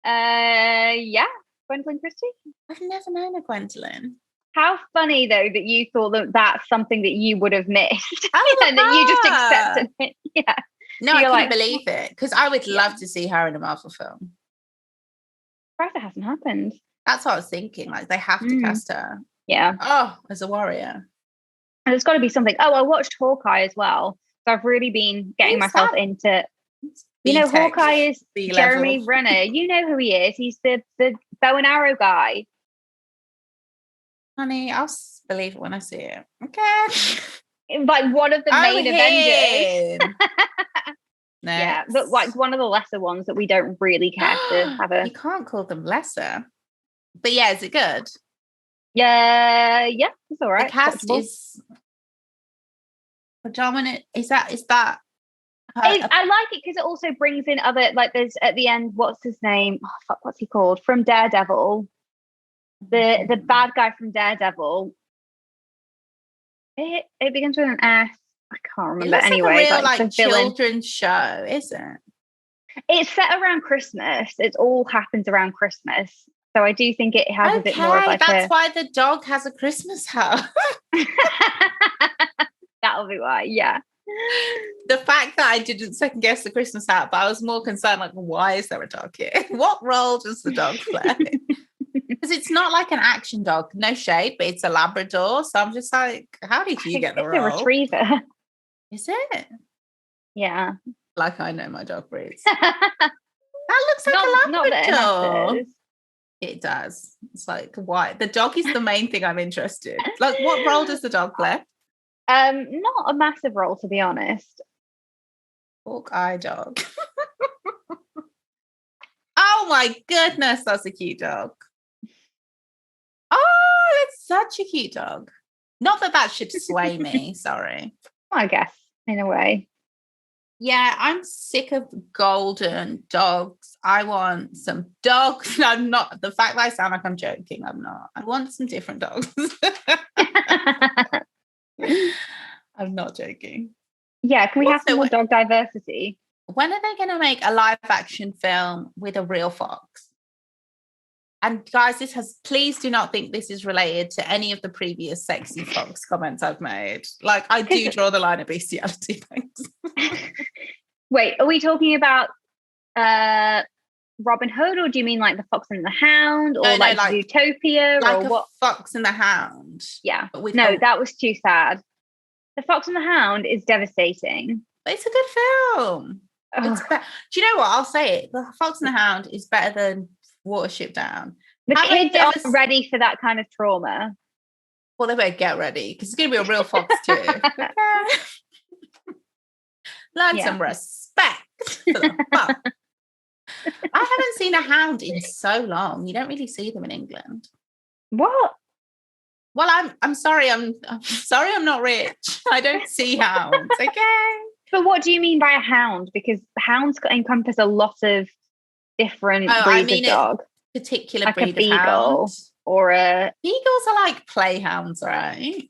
Speaker 2: Yeah, Gwendolyn Christie.
Speaker 3: I've never known a Gwendolyn.
Speaker 2: How funny though that you thought that that's something that you would have missed and that you just accepted it. Yeah.
Speaker 3: No, I couldn't believe it, because I would love to see her in a Marvel film.
Speaker 2: Surprised it hasn't happened.
Speaker 3: That's what I was thinking. Like, they have to cast her.
Speaker 2: Yeah.
Speaker 3: Oh, as a warrior.
Speaker 2: And there's got to be something. Oh, I watched Hawkeye as well. So I've really been getting myself into. Hawkeye is Jeremy Renner. You know who he is. He's the bow and arrow guy.
Speaker 3: Honey, I'll believe it when I see it. Okay.
Speaker 2: Like one of the main Avengers.
Speaker 3: Yeah,
Speaker 2: but like one of the lesser ones that we don't really care to have a.
Speaker 3: You can't call them lesser. But yeah, is it good?
Speaker 2: Yeah, it's all right.
Speaker 3: The cast is predominant. Is that?
Speaker 2: I like it because it also brings in other, like there's at the end, what's his name? Oh, fuck, what's he called? From Daredevil. The bad guy from Daredevil. It begins with an S. I can't remember.
Speaker 3: It looks
Speaker 2: anyway,
Speaker 3: like a real children's show, is it?
Speaker 2: It's set around Christmas. It all happens around Christmas. So I do think it has a bit more of like
Speaker 3: that's why the dog has a Christmas house.
Speaker 2: That'll be why, yeah.
Speaker 3: The fact that I didn't second guess the Christmas hat, but I was more concerned, like, why is there a dog here? What role does the dog play? Because it's not like an action dog, no shape, but it's a Labrador. So I'm just like, how did you get the role?
Speaker 2: It's a retriever.
Speaker 3: Is it?
Speaker 2: Yeah.
Speaker 3: Like I know my dog breeds. That looks like a Labrador. It does. It's like, why? The dog is the main thing I'm interested. Like, what role does the dog play?
Speaker 2: Not a massive role, to be honest.
Speaker 3: Hawkeye dog. Oh my goodness, that's a cute dog. Oh, it's such a cute dog. Not that should sway me, sorry.
Speaker 2: I guess, in a way.
Speaker 3: Yeah, I'm sick of golden dogs. I want some dogs. I'm not, the fact that I sound like I'm joking, I'm not. I want some different dogs. I'm not joking.
Speaker 2: Yeah, can we have some more dog diversity?
Speaker 3: When are they going to make a live action film with a real fox? And guys, please do not think this is related to any of the previous sexy fox comments I've made. Like, I do draw the line of bestiality, thanks.
Speaker 2: Wait, are we talking about Robin Hood, or do you mean like the Fox and the Hound, or like Zootopia,
Speaker 3: like
Speaker 2: or what?
Speaker 3: Fox and the Hound.
Speaker 2: Yeah. No, that was too sad. The Fox and the Hound is devastating.
Speaker 3: But it's a good film. It's do you know what? I'll say it. The Fox and the Hound is better than Watership Down.
Speaker 2: The kids aren't ready for that kind of trauma.
Speaker 3: Well, they better get ready, because it's going to be a real fox too. Learn some respect for the fox. I haven't seen a hound in so long. You don't really see them in England.
Speaker 2: What?
Speaker 3: Well, I'm sorry. I'm sorry I'm not rich. I don't see hounds. Okay.
Speaker 2: But what do you mean by a hound? Because hounds encompass a lot of different breeds of dog.
Speaker 3: Particular
Speaker 2: like
Speaker 3: breed
Speaker 2: a beagle
Speaker 3: of hound.
Speaker 2: Or a...
Speaker 3: Beagles are like play hounds, right?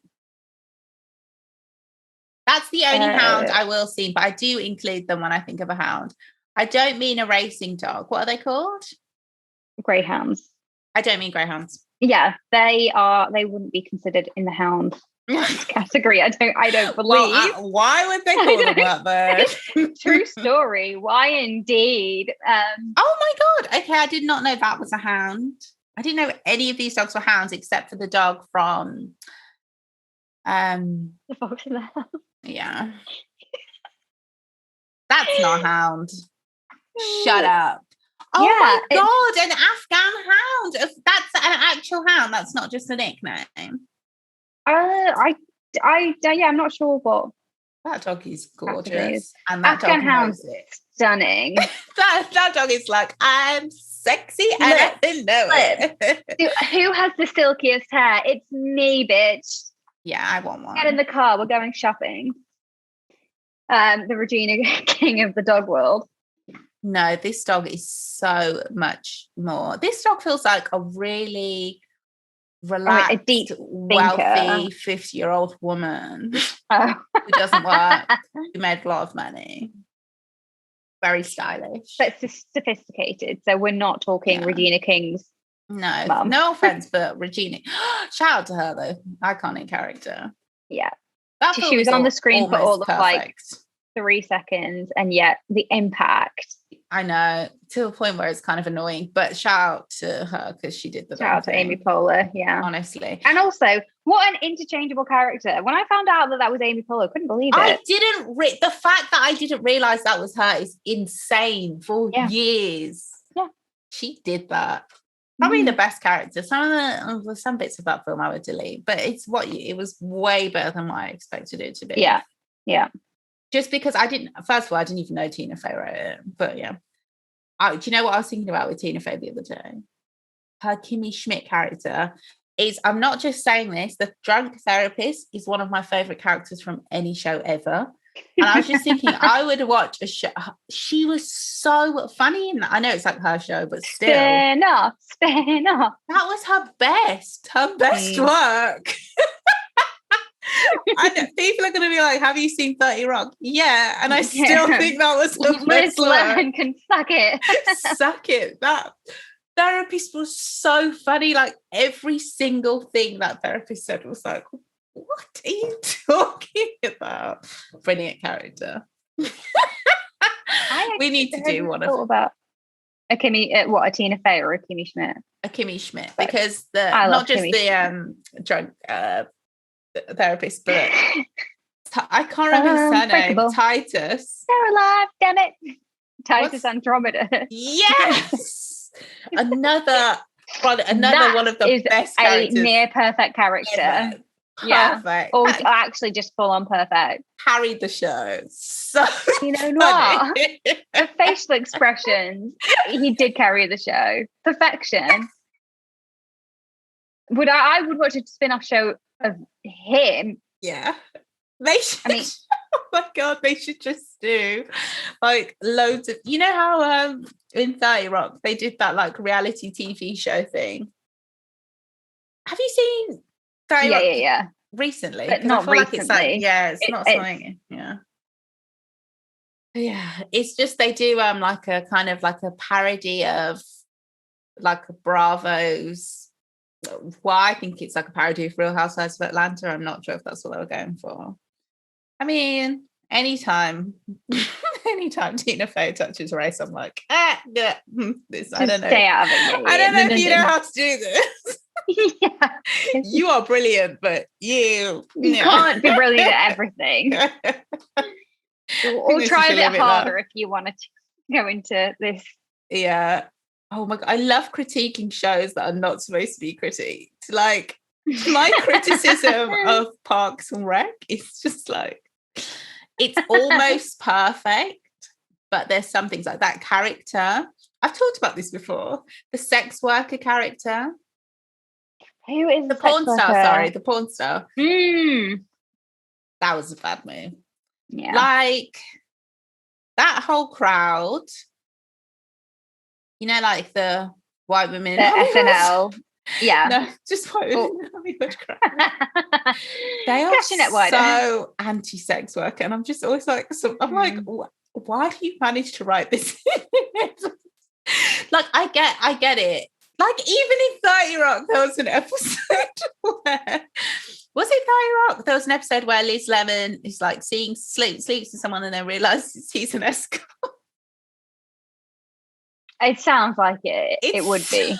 Speaker 3: That's the only hound I will see, but I do include them when I think of a hound. I don't mean a racing dog. What are they called?
Speaker 2: Greyhounds.
Speaker 3: I don't mean greyhounds.
Speaker 2: Yeah, they wouldn't be considered in the hound category. I don't believe.
Speaker 3: Well, why would they call them that then?
Speaker 2: True story. Why indeed?
Speaker 3: Oh my God. Okay, I did not know that was a hound. I didn't know any of these dogs were hounds except for the dog from
Speaker 2: The Fox and the Hound.
Speaker 3: Yeah. That's not a hound. Shut up. Oh my God, an Afghan hound. That's an actual hound. That's not just a nickname.
Speaker 2: I'm not sure what.
Speaker 3: That dog is gorgeous. And that
Speaker 2: Afghan
Speaker 3: dog
Speaker 2: hound's stunning.
Speaker 3: that dog is like, I'm sexy and I know it.
Speaker 2: Who has the silkiest hair? It's me, bitch.
Speaker 3: Yeah, I want one.
Speaker 2: Get in the car. We're going shopping. The Regina King of the dog world.
Speaker 3: No, this dog is so much more. This dog feels like a really relaxed,
Speaker 2: a deep
Speaker 3: wealthy 50-year-old woman who doesn't work, who made a lot of money. Very stylish.
Speaker 2: But sophisticated. So we're not talking Regina King's mum.
Speaker 3: No offense, but Regina. Shout out to her though. Iconic character.
Speaker 2: Yeah.
Speaker 3: That
Speaker 2: she was on the screen for all of like 3 seconds, and yet the impact.
Speaker 3: I know, to a point where it's kind of annoying, but shout out to her because she did the
Speaker 2: shout out to Amy Poehler, yeah,
Speaker 3: honestly.
Speaker 2: And also, what an interchangeable character. When I found out that was Amy Poehler, I couldn't believe it.
Speaker 3: I didn't the fact that I didn't realize that was her is insane. For years, she did that. Probably the best character. Some bits of that film I would delete, but it was way better than what I expected it to be.
Speaker 2: Yeah.
Speaker 3: Just because first of all, I didn't even know Tina Fey wrote it, but yeah. Do you know what I was thinking about with Tina Fey the other day? Her Kimmy Schmidt character is, I'm not just saying this, the drunk therapist is one of my favorite characters from any show ever. And I was just thinking, I would watch a show. She was so funny. And I know it's like her show, but still.
Speaker 2: Spin off.
Speaker 3: That was her best work. I know, people are going to be like, have you seen 30 Rock? Yeah. And I still think that was the best work. Liz Lemon
Speaker 2: can suck it.
Speaker 3: Suck it. That therapist was so funny. Like every single thing that therapist said was like, what are you talking about? Brilliant character. We need to do one of them.
Speaker 2: About a Tina Fey or a Kimmy Schmidt?
Speaker 3: A Kimmy Schmidt, because not just Kimmy the drunk therapist, but I can't remember his surname. Titus.
Speaker 2: They're alive, damn it. Titus Andromeda.
Speaker 3: Yes. another one of the best characters.
Speaker 2: A near perfect character.
Speaker 3: Ever. Perfect.
Speaker 2: Or actually just full on perfect.
Speaker 3: Carried the show. So
Speaker 2: you know what? The facial expressions, he did carry the show. Perfection. I would watch a spin-off show of him.
Speaker 3: Yeah. They should, oh my God, they should just do like loads of, you know how in 30 Rock they did that like reality TV show thing. Have you seen 30 Rock?
Speaker 2: Yeah.
Speaker 3: Recently?
Speaker 2: But not recently.
Speaker 3: Like it's not something. Yeah. It's just they do like a kind of like a parody of like Bravo's. Why I think it's like a parody of Real Housewives of Atlanta. I'm not sure if that's what they were going for. I mean, anytime Tina Fey touches race, I'm like, this. I don't know.
Speaker 2: Stay out of it.
Speaker 3: I don't know if you know how to do this.
Speaker 2: Yeah.
Speaker 3: You are brilliant, but you
Speaker 2: can't be brilliant at everything. Or try a bit harder if you want to go into this.
Speaker 3: Yeah. Oh my God, I love critiquing shows that are not supposed to be critiqued. Like my criticism of Parks and Rec is just like, it's almost perfect, but there's some things like that character. I've talked about this before. The sex worker character.
Speaker 2: Who is
Speaker 3: the porn star? Sorry, the porn star. That was a bad move.
Speaker 2: Yeah.
Speaker 3: Like that whole crowd. You know, like the white women.
Speaker 2: The SNL. Yeah.
Speaker 3: No, just white women. They are so anti-sex work. And I'm just always like, I'm like, why have you managed to write this? Like, I get it. Like, even in 30 Rock, there was an episode where... Was it 30 Rock? There was an episode where Liz Lemon is like sleeps with someone and then realizes he's an escort.
Speaker 2: It sounds like it. It would be.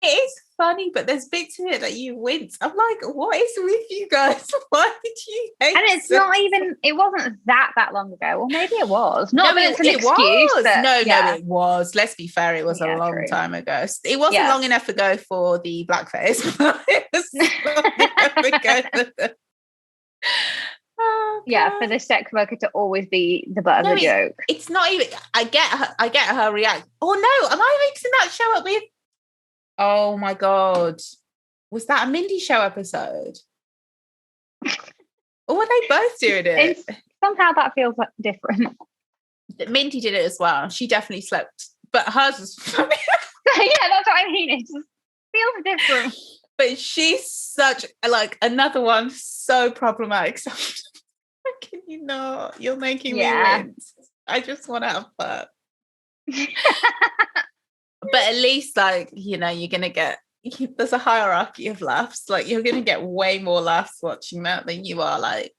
Speaker 3: It is funny, but there's bits in it that you wince. I'm like, what is with you guys? Why did you hate
Speaker 2: And it's not even, it wasn't that long ago. Well, maybe it was. Not that it's an excuse.
Speaker 3: No, it was. Let's be fair, it was a long time ago. It wasn't long enough ago for the blackface. It was long enough ago. Oh,
Speaker 2: yeah, for the sex worker to always be the butt of the joke.
Speaker 3: It's not even. I get her react. Oh no, am I mixing that show up with? Oh my God, was that a Mindy show episode? Or were they both doing it?
Speaker 2: Somehow that feels like different.
Speaker 3: Mindy did it as well. She definitely slept, but hers was funny.
Speaker 2: Yeah, that's what I mean. It just feels different.
Speaker 3: But she's such like another one so problematic. So can you not? You're making me wince. I just want to have fun. But at least, like, you know, you're gonna get. There's a hierarchy of laughs. Like, you're gonna get way more laughs watching that than you are. Like,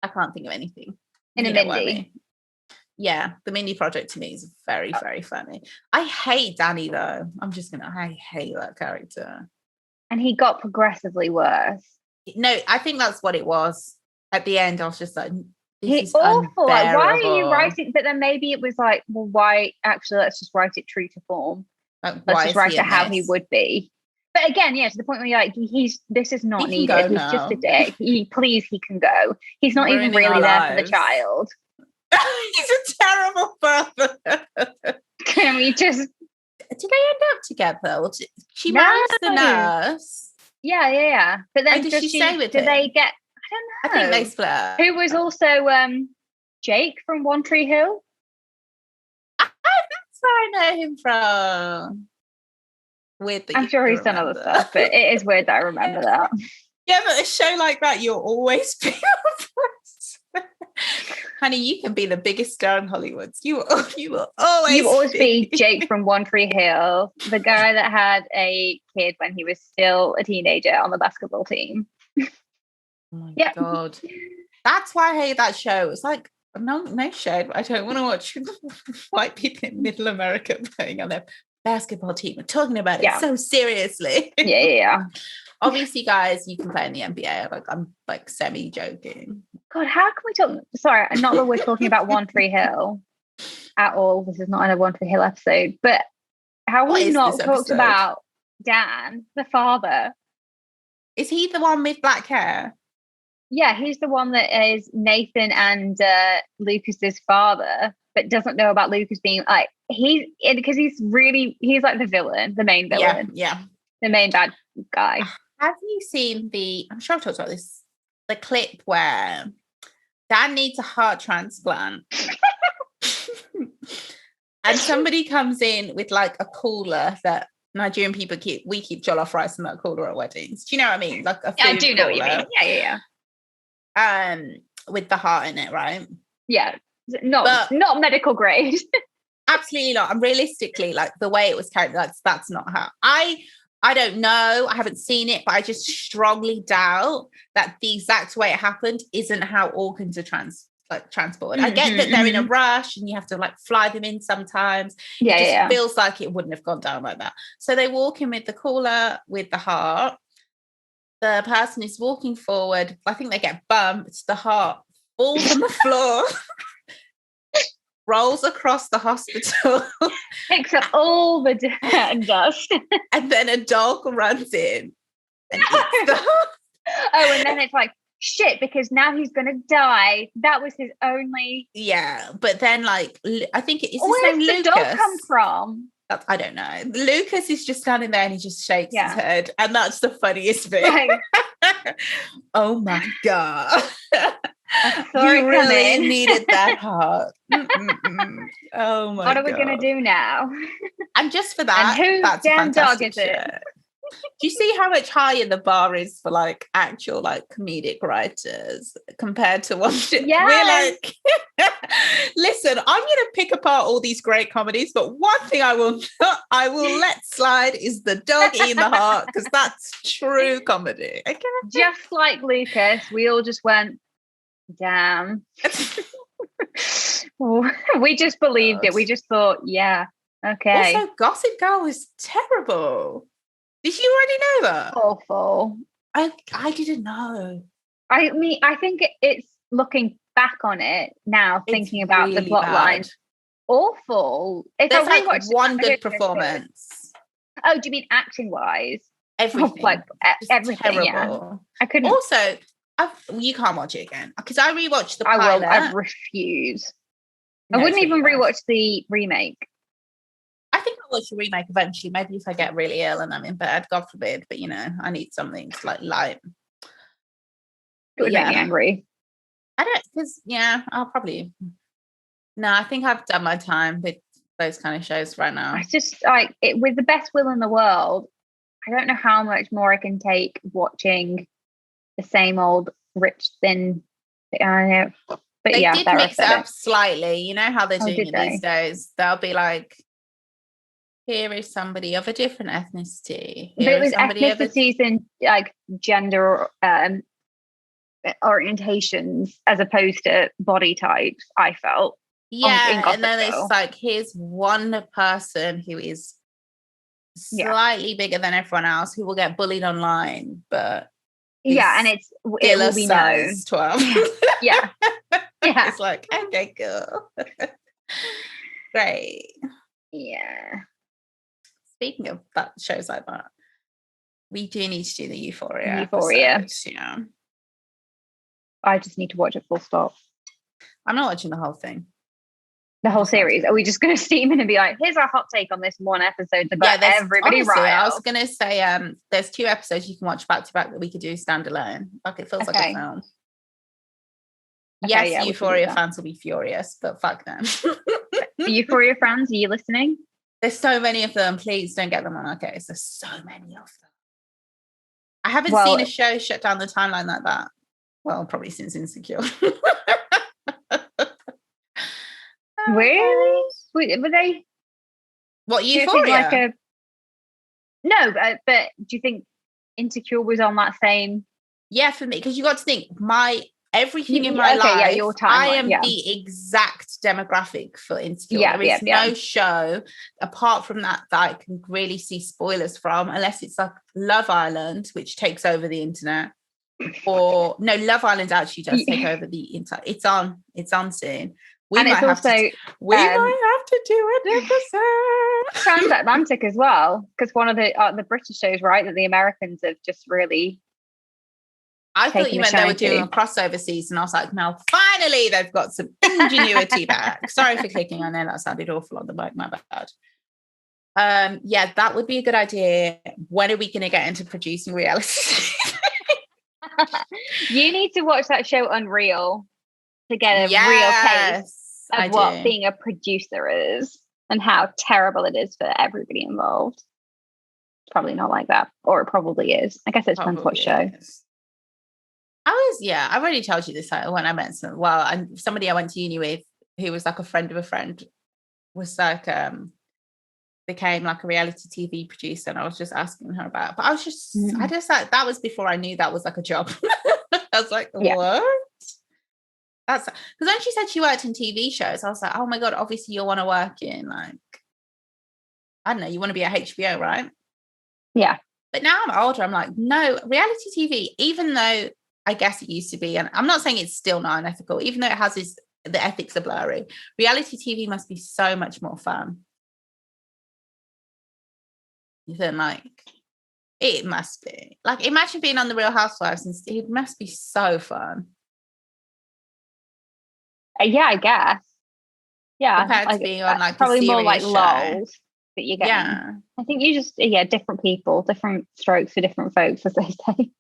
Speaker 3: I can't think of anything.
Speaker 2: In a Mindy.
Speaker 3: Yeah, the Mindy Project to me is very, very funny. I hate Danny though. I hate that character.
Speaker 2: And he got progressively worse.
Speaker 3: No, I think that's what it was. At the end, I was just like,
Speaker 2: he's awful. Like, why are you writing? But then maybe it was like, well, why? Actually, let's just write it true to form.
Speaker 3: Like,
Speaker 2: let's just write it how he would be. But again, to the point where you're like, this is not needed. He's just a dick. He can go. He's not even really there for the child.
Speaker 3: He's a terrible father.
Speaker 2: Can we just?
Speaker 3: Did they end up together? She marries the nurse.
Speaker 2: Yeah. But then
Speaker 3: does she stay with him?
Speaker 2: They get? I don't know.
Speaker 3: I think they split up.
Speaker 2: Who was also Jake from One Tree Hill?
Speaker 3: That's where I know him from. Weird that
Speaker 2: I'm sure he's done other stuff, but it is weird that I remember that.
Speaker 3: Yeah, but a show like that, you'll always be honey, you can be the biggest star in Hollywood. You will always
Speaker 2: be Jake from One Tree Hill, the guy that had a kid when he was still a teenager on the basketball team.
Speaker 3: Oh my God. That's why I hate that show. It's like, no shade. I don't want to watch white people in middle America playing on their basketball team and talking about it so seriously.
Speaker 2: Yeah.
Speaker 3: Obviously, guys, you can play in the NBA. I'm semi joking.
Speaker 2: God, how can we talk? Sorry, not that we're talking about One Tree Hill at all. This is not a One Tree Hill episode, but how have we not talked about Dan, the father?
Speaker 3: Is he the one with black hair?
Speaker 2: Yeah, he's the one that is Nathan and Lucas's father, but doesn't know about Lucas being like because he's like the villain, the main villain.
Speaker 3: Yeah.
Speaker 2: The main bad guy.
Speaker 3: Have you seen I'm sure I've talked about this, the clip where Dan needs a heart transplant and somebody comes in with like a cooler that Nigerian people keep jollof rice in that cooler at weddings. Do you know what I mean? Like a food
Speaker 2: I do know what you mean.
Speaker 3: Yeah. With the heart in it, right?
Speaker 2: Yeah. Not medical grade.
Speaker 3: Absolutely not. And realistically, like the way it was carried, that's not how I don't know. I haven't seen it, but I just strongly doubt that the exact way it happened isn't how organs are transported. I get that they're in a rush and you have to like fly them in sometimes. It just feels like it wouldn't have gone down like that. So they walk in with the cooler with the heart. The person is walking forward. I think they get bumped. The heart falls on the floor. Rolls across the hospital,
Speaker 2: picks up all the dirt and dust,
Speaker 3: and then a dog runs in and eats the
Speaker 2: and then it's like shit because now he's gonna die. That was his only.
Speaker 3: Yeah, but then like I think it is.
Speaker 2: Where's the dog come from?
Speaker 3: I don't know. Lucas is just standing there and he just shakes his head, and that's the funniest bit.
Speaker 2: Right.
Speaker 3: Oh my God.
Speaker 2: You
Speaker 3: really needed that heart. Oh my God.
Speaker 2: What are we gonna do now?
Speaker 3: And just for that,
Speaker 2: and whose damn dog is it?
Speaker 3: Do you see how much higher the bar is for like actual like comedic writers compared to what
Speaker 2: yeah.
Speaker 3: We're like listen, I'm gonna pick apart all these great comedies, but one thing I will let slide is the dog eating the heart, because that's true comedy. Okay.
Speaker 2: Just like Lucas, we all just went, damn. We just believed it. We just thought, yeah, okay.
Speaker 3: Also, Gossip Girl was terrible. Did you already know that?
Speaker 2: Awful.
Speaker 3: I didn't know.
Speaker 2: I mean, I think it's looking back on it now, thinking about really the plot line. Awful.
Speaker 3: There's like one good performance.
Speaker 2: Oh, do you mean acting wise?
Speaker 3: Everything.
Speaker 2: Like everything.
Speaker 3: Terrible.
Speaker 2: Yeah. I couldn't.
Speaker 3: Also, you can't watch it again because I rewatched the pilot.
Speaker 2: I refuse. No, I wouldn't even rewatch the remake.
Speaker 3: I think I'll watch the remake eventually. Maybe if I get really ill and I'm in bed, God forbid. But I need something to like light.
Speaker 2: It would make me angry.
Speaker 3: I don't, because I'll probably. No, I think I've done my time with those kind of shows right now.
Speaker 2: It's just like with the best will in the world. I don't know how much more I can take watching the same old rich thin. I don't know, but
Speaker 3: they did mix it up slightly. You know how they're doing it these days. They'll be like, here is somebody of a different ethnicity.
Speaker 2: But it was ethnicities and like gender orientations as opposed to body types, I felt.
Speaker 3: Yeah, and then it's like, here's one person who is slightly bigger than everyone else who will get bullied online, but
Speaker 2: and it will be known.
Speaker 3: 12.
Speaker 2: Yeah.
Speaker 3: It's like, okay, cool. Great.
Speaker 2: Yeah.
Speaker 3: Speaking of that, shows like that, we do need to do the Euphoria. Episode. Yeah.
Speaker 2: I just need to watch it full stop.
Speaker 3: I'm not watching the whole thing.
Speaker 2: The whole series. Are we just going to steam in and be like, here's our hot take on this one episode about everybody,
Speaker 3: honestly,
Speaker 2: right?
Speaker 3: I was going to say, there's 2 episodes you can watch back to back that we could do standalone. Like, it feels like a film. Yes, Euphoria fans will be furious, but fuck them.
Speaker 2: Euphoria fans, are you listening?
Speaker 3: There's so many of them. Please don't get them on our case. There's so many of them. I haven't seen a show shut down the timeline like that. Well, probably since Insecure.
Speaker 2: Really? Were they?
Speaker 3: What, Euphoria?
Speaker 2: No, but do you think Insecure was on that same?
Speaker 3: Yeah, for me, because you got to think, everything in my life,
Speaker 2: your timeline, I
Speaker 3: am the exact demographic for Insecure. There is no show apart from that I can really see spoilers from, unless it's like Love Island, which takes over the internet. Or no, Love Island actually does take over the internet. It's on soon. We might have to do an episode.
Speaker 2: Transatlantic as well, because one of the British shows, right, that the Americans have just really.
Speaker 3: I thought you meant they were doing a crossover season. I was like, now finally they've got some ingenuity back. Sorry for clicking. I know that sounded awful on the mic. My bad. Yeah, that would be a good idea. When are we going to get into producing reality?
Speaker 2: You need to watch that show Unreal to get a real case of what being a producer is and how terrible it is for everybody involved. It's probably not like that, or it probably is. I guess it depends what show.
Speaker 3: I've already told you this when I met somebody I went to uni with who was like a friend of a friend was like became like a reality TV producer, and I was just asking her about it. But I just like, that was before I knew that was like a job. I was like, what? That's because when she said she worked in TV shows, I was like, oh my God, obviously you'll want to work in, like, I don't know, you want to be at HBO, right?
Speaker 2: Yeah.
Speaker 3: But now I'm older, I'm like, no, reality TV, even though I guess it used to be, and I'm not saying it's still not unethical, even though it has the ethics are blurry, reality TV must be so much more fun than, like, it must be. Like, imagine being on The Real Housewives, and it must be so fun.
Speaker 2: Yeah, I guess. Yeah.
Speaker 3: Compared to being on, like,
Speaker 2: probably more like
Speaker 3: show.
Speaker 2: LOLs that you get. Yeah. I think you just, different people, different strokes for different folks, as they say.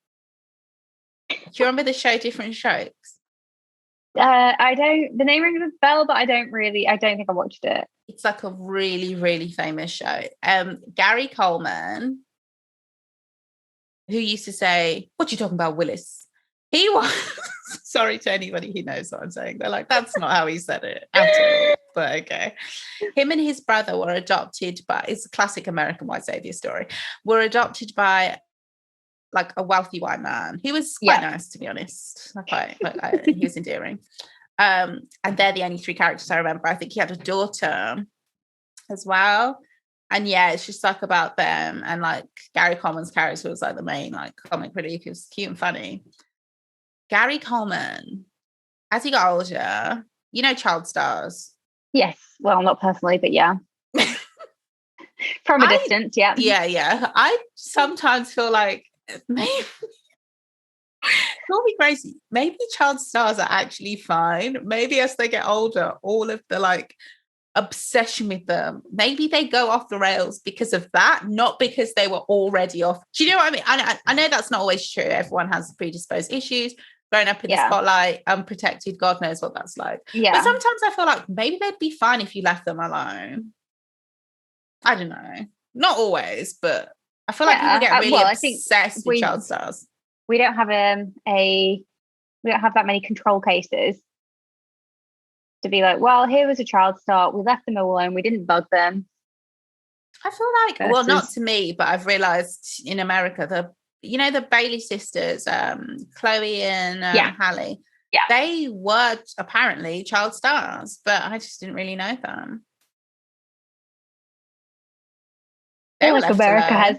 Speaker 3: Do you remember the show Different Strokes?
Speaker 2: The name rings a bell, but I don't think I watched it.
Speaker 3: It's like a really, really famous show. Gary Coleman, who used to say, "What you talking about, Willis?" He was, sorry to anybody who knows what I'm saying. They're like, that's not how he said it at all. But okay. Him and his brother were adopted by, it's a classic American white savior story, were adopted by like a wealthy white man. He was quite nice, to be honest. He was endearing. And they're the only 3 characters I remember. I think he had a daughter as well. And yeah, it's just like about them. And like Gary Coleman's character was like the main like comic relief. He was cute and funny. Gary Coleman, as he got older, child stars.
Speaker 2: Yes. Well, not personally, but yeah. From a distance, yeah.
Speaker 3: Yeah. I sometimes feel like maybe it'll be crazy. Maybe child stars are actually fine. Maybe as they get older, all of the like obsession with them, maybe they go off the rails because of that, not because they were already off. Do you know what I mean? I know that's not always true. Everyone has predisposed issues. Growing up in the spotlight, unprotected, God knows what that's like. Yeah. But sometimes I feel like maybe they'd be fine if you left them alone. I don't know. Not always, but I feel like people get really obsessed with child stars.
Speaker 2: We don't have we don't have that many control cases to be like, well, here was a child star. We left them alone. We didn't bug them.
Speaker 3: I feel like, well, not to me, but I've realised in America, the the Bailey sisters, Chloe and Hallie.
Speaker 2: Yeah.
Speaker 3: They were apparently child stars, but I just didn't really know them.
Speaker 2: I feel like America has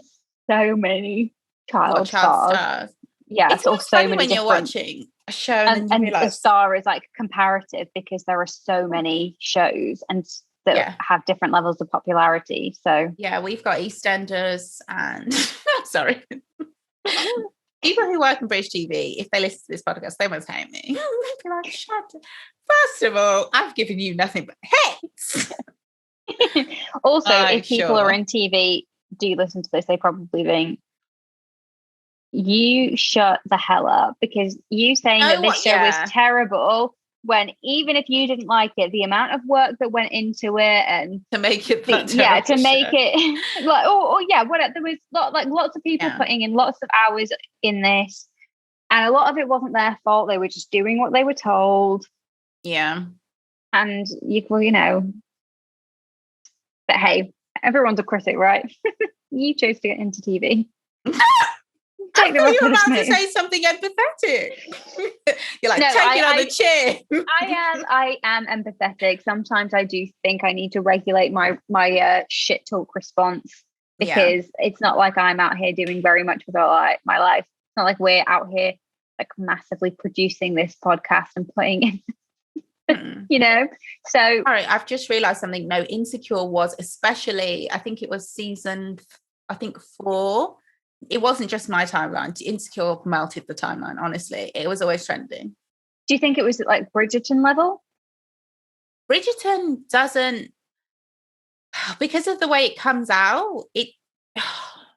Speaker 2: so many child stars. Yeah,
Speaker 3: it's always funny when you're watching a show and then you realize
Speaker 2: the star is like comparative because there are so many shows and that have different levels of popularity. So
Speaker 3: yeah, we've got EastEnders and sorry. People who work in British TV, if they listen to this podcast, they must hate me. They'd be like, shut up. First of all, I've given you nothing but hate.
Speaker 2: Also, if people are in TV do listen to this, they probably think, you shut the hell up, because you saying that this show is terrible, when even if you didn't like it, the amount of work that went into it and
Speaker 3: to make it it
Speaker 2: like there was lots of people putting in lots of hours in this, and a lot of it wasn't their fault. They were just doing what they were told. And but hey, everyone's a critic, right? You chose to get into TV.
Speaker 3: I thought you were about to say something empathetic. You're like, take it on the chin.
Speaker 2: I am empathetic. Sometimes I do think I need to regulate my shit talk response, because it's not like I'm out here doing very much with my life. It's not like we're out here like massively producing this podcast and putting in so
Speaker 3: all right, I've just realized something. No, Insecure was, especially I think it was season 4. It wasn't just my timeline. Insecure melted the timeline, honestly. It was always trending.
Speaker 2: Do you think it was like Bridgerton level?
Speaker 3: Bridgerton doesn't, because of the way it comes out,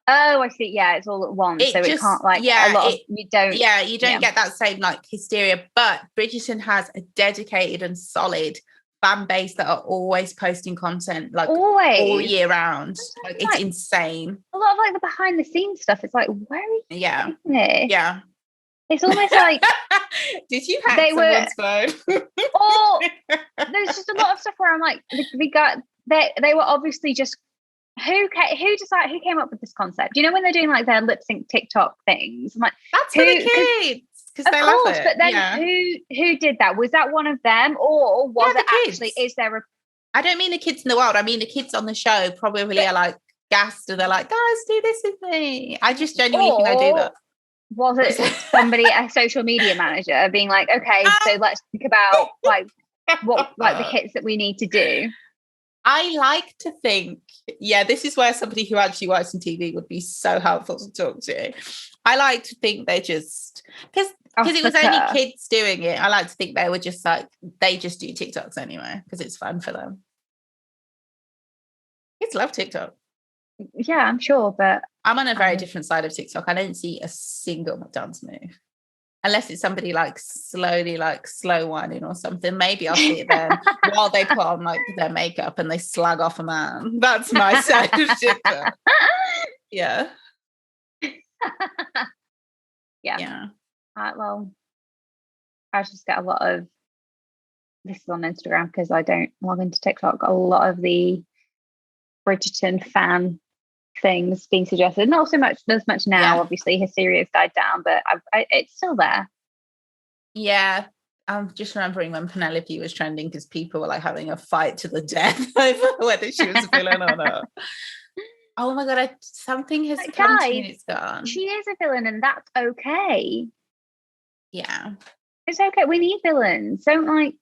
Speaker 2: oh, I see. Yeah, it's all at once. So it can't you don't
Speaker 3: get that same like hysteria. But Bridgerton has a dedicated and solid fan base that are always posting content like all year round. Like, it's insane.
Speaker 2: A lot of like the behind the scenes stuff. It's like, where are you
Speaker 3: taking
Speaker 2: it?
Speaker 3: Yeah.
Speaker 2: It's almost like
Speaker 3: did you hack someone's phone?
Speaker 2: Or there's just a lot of stuff where I'm like, they were obviously just who came up with this concept? You know, when they're doing like their lip sync TikTok things, I'm like,
Speaker 3: that's for the kids, because they love it.
Speaker 2: But then who did that? Was that one of them, or was it actually? Is there a?
Speaker 3: I don't mean the kids in the world. I mean the kids on the show probably are like gassed, and they're like, guys, do this with me. I just genuinely think I do that.
Speaker 2: Was it somebody, a social media manager, being like, okay, so let's think about like what like the hits that we need to do?
Speaker 3: I like to think, this is where somebody who actually works in TV would be so helpful to talk to. I like to think they just, because it was only kids doing it, I like to think they were just like, they just do TikToks anyway, because it's fun for them. Kids love TikTok.
Speaker 2: Yeah, I'm sure, but
Speaker 3: I'm on a very different side of TikTok. I don't see a single dance move. Unless it's somebody like slowly, like slow whining or something. Maybe I'll see it then while they put on like their makeup and they slag off a man. That's my side of TikTok. Yeah.
Speaker 2: Yeah. Well, I just get a lot of, this is on Instagram because I don't log into TikTok, a lot of the Bridgerton fan things being suggested. Not so much as much now, obviously Hysteria's died down, but it's still there.
Speaker 3: Yeah, I'm just remembering when Penelope was trending because people were like having a fight to the death over whether she was a villain or not. Oh my god, something has come to me. It's gone.
Speaker 2: She is a villain, and that's okay.
Speaker 3: Yeah,
Speaker 2: it's okay. We need villains. Don't like,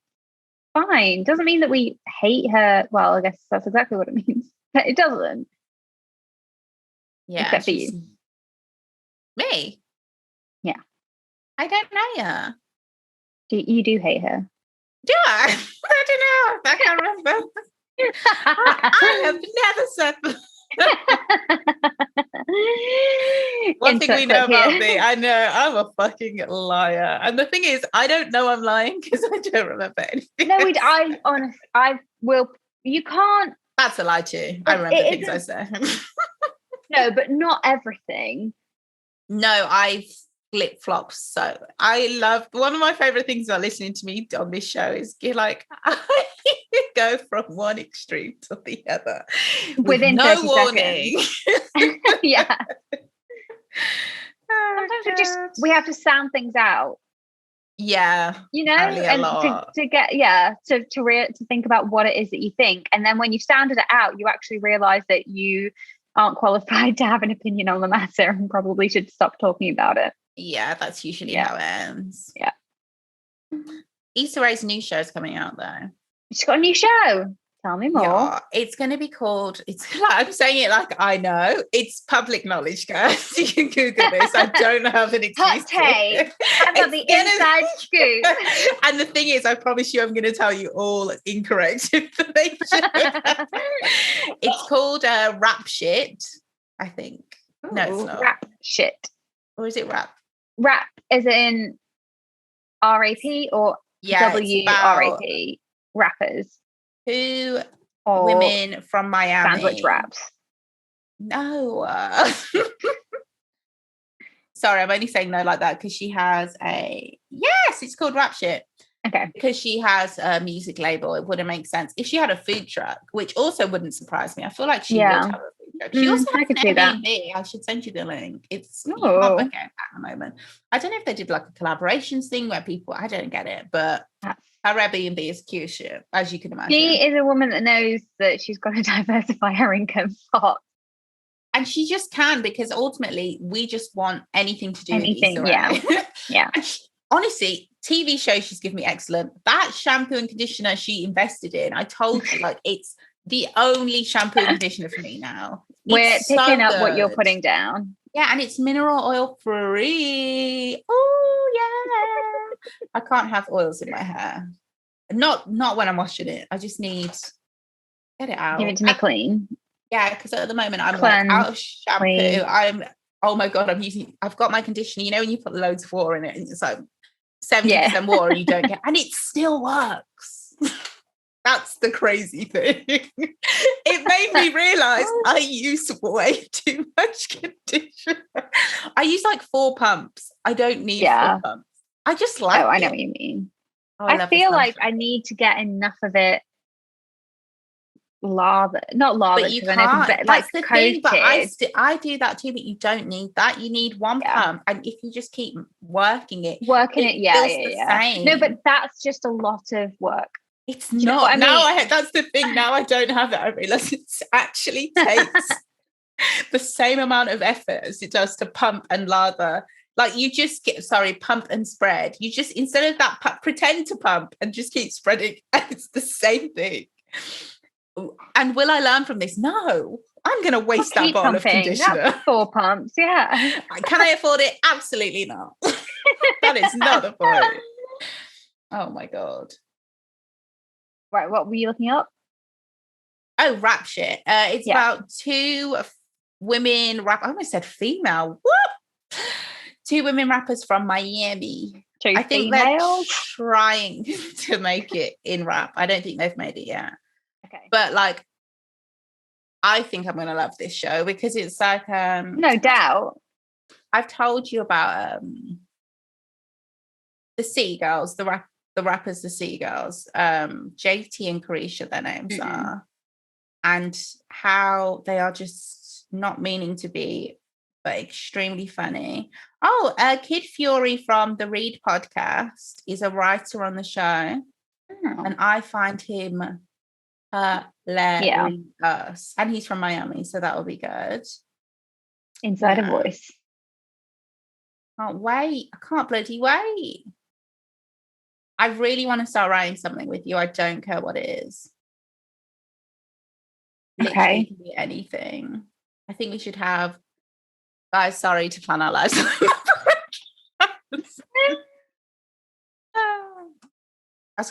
Speaker 2: fine. Doesn't mean that we hate her. Well, I guess that's exactly what it means. It doesn't.
Speaker 3: Yeah,
Speaker 2: except for you.
Speaker 3: Me?
Speaker 2: Yeah.
Speaker 3: I don't know her.
Speaker 2: You do hate her?
Speaker 3: Do I? I don't know. I can't remember. I have never said that. One thing we know about me, I know I'm a fucking liar. And the thing is, I don't know I'm lying because I don't remember anything.
Speaker 2: No, I will. You can't.
Speaker 3: That's a lie too. I remember things I say.
Speaker 2: No, but not everything.
Speaker 3: No, I flip-flop. So I love, one of my favorite things about listening to me on this show is like, I go from one extreme to the other
Speaker 2: within
Speaker 3: no
Speaker 2: 30
Speaker 3: warning.
Speaker 2: Yeah. Sometimes we have to sound things out.
Speaker 3: Yeah,
Speaker 2: you know, and to get to think about what it is that you think, and then when you've sounded it out, you actually realize that you aren't qualified to have an opinion on the matter and probably should stop talking about it.
Speaker 3: Yeah, that's usually how it ends.
Speaker 2: Yeah.
Speaker 3: Issa Rae's new show is coming out though.
Speaker 2: She's got a new show. Tell me more.
Speaker 3: Yeah, it's going to be called, I'm saying it like I know. It's public knowledge, guys. You can Google this. I don't have an excuse.
Speaker 2: Hot take. I've got the inside scoop.
Speaker 3: And the thing is, I promise you I'm going to tell you all incorrect information. It's called Rap Shit, I think.
Speaker 2: Ooh,
Speaker 3: no, it's not.
Speaker 2: Rap Shit.
Speaker 3: Or is it rap?
Speaker 2: Rap is in R-A-P or W-R-A-P? Rappers.
Speaker 3: Who women from Miami?
Speaker 2: Sandwich raps.
Speaker 3: No. Sorry, I'm only saying no like that because she has it's called Rap Shit.
Speaker 2: Okay.
Speaker 3: Because she has a music label, it wouldn't make sense. If she had a food truck, which also wouldn't surprise me, I feel like she would have a food truck. She also has an Airbnb. I should send you the link. It's you can't book it at the moment. I don't know if they did like a collaborations thing where people, I don't get it, but her Airbnb is cute shit, as you can imagine.
Speaker 2: She is a woman that knows that she's got to diversify her income pot.
Speaker 3: And she just can, because ultimately we just want anything to do with Issa Rae.
Speaker 2: Yeah.
Speaker 3: Honestly, TV shows she's given me excellent. That shampoo and conditioner she invested in, I told you, like, it's the only shampoo and conditioner for me now.
Speaker 2: We're picking up what you're putting down.
Speaker 3: Yeah, and it's mineral oil free. Oh, yeah. I can't have oils in my hair. Not when I'm washing it. I just need get it out.
Speaker 2: Give it to me clean.
Speaker 3: Yeah, because at the moment I'm like out of shampoo. Oh my God, I've got my conditioner. You know, when you put loads of water in it and it's like 70% water and you don't get, and it still works. That's the crazy thing. It made me realize I use way too much conditioner. I use like 4 pumps. I don't need 4 pumps. I just like
Speaker 2: I know what you mean. I feel like I need to get enough of it not lather,
Speaker 3: but you can't. That's the
Speaker 2: coated.
Speaker 3: thing. But I do that too. But you don't need that. You need 1 pump, and if you just keep working it, same.
Speaker 2: No, but that's just a lot of work.
Speaker 3: It's not. Now that's the thing. Now I don't have it. I realize it actually takes the same amount of effort as it does to pump and lather. Like you just pump and spread. You just, instead of that, pretend to pump and just keep spreading. And it's the same thing. And will I learn from this? No. I'm going to waste that bottle of conditioner.
Speaker 2: That's 4 pumps, yeah.
Speaker 3: Can I afford it? Absolutely not. That is not the point. Oh my God.
Speaker 2: Right, what were you looking up?
Speaker 3: Oh, Rap Shit. It's about 2 women I almost said female. Whoop! 2 women rappers from Miami.
Speaker 2: 2
Speaker 3: I think
Speaker 2: females?
Speaker 3: They're trying to make it in rap. I don't think they've made it yet.
Speaker 2: Okay.
Speaker 3: But like, I think I'm going to love this show because it's like...
Speaker 2: no doubt.
Speaker 3: I've told you about the Seagulls, the rappers, the Seagulls, JT and Carisha, their names are, and how they are just not meaning to be, but extremely funny. Oh, Kid Fury from the Read podcast is a writer on the show, and I find him hilarious. And he's from Miami, so that will be good.
Speaker 2: Inside a voice.
Speaker 3: Can't wait. I can't bloody wait. I really want to start writing something with you. I don't care what it is. Literally can be anything. I think we should have, guys, sorry to plan our lives.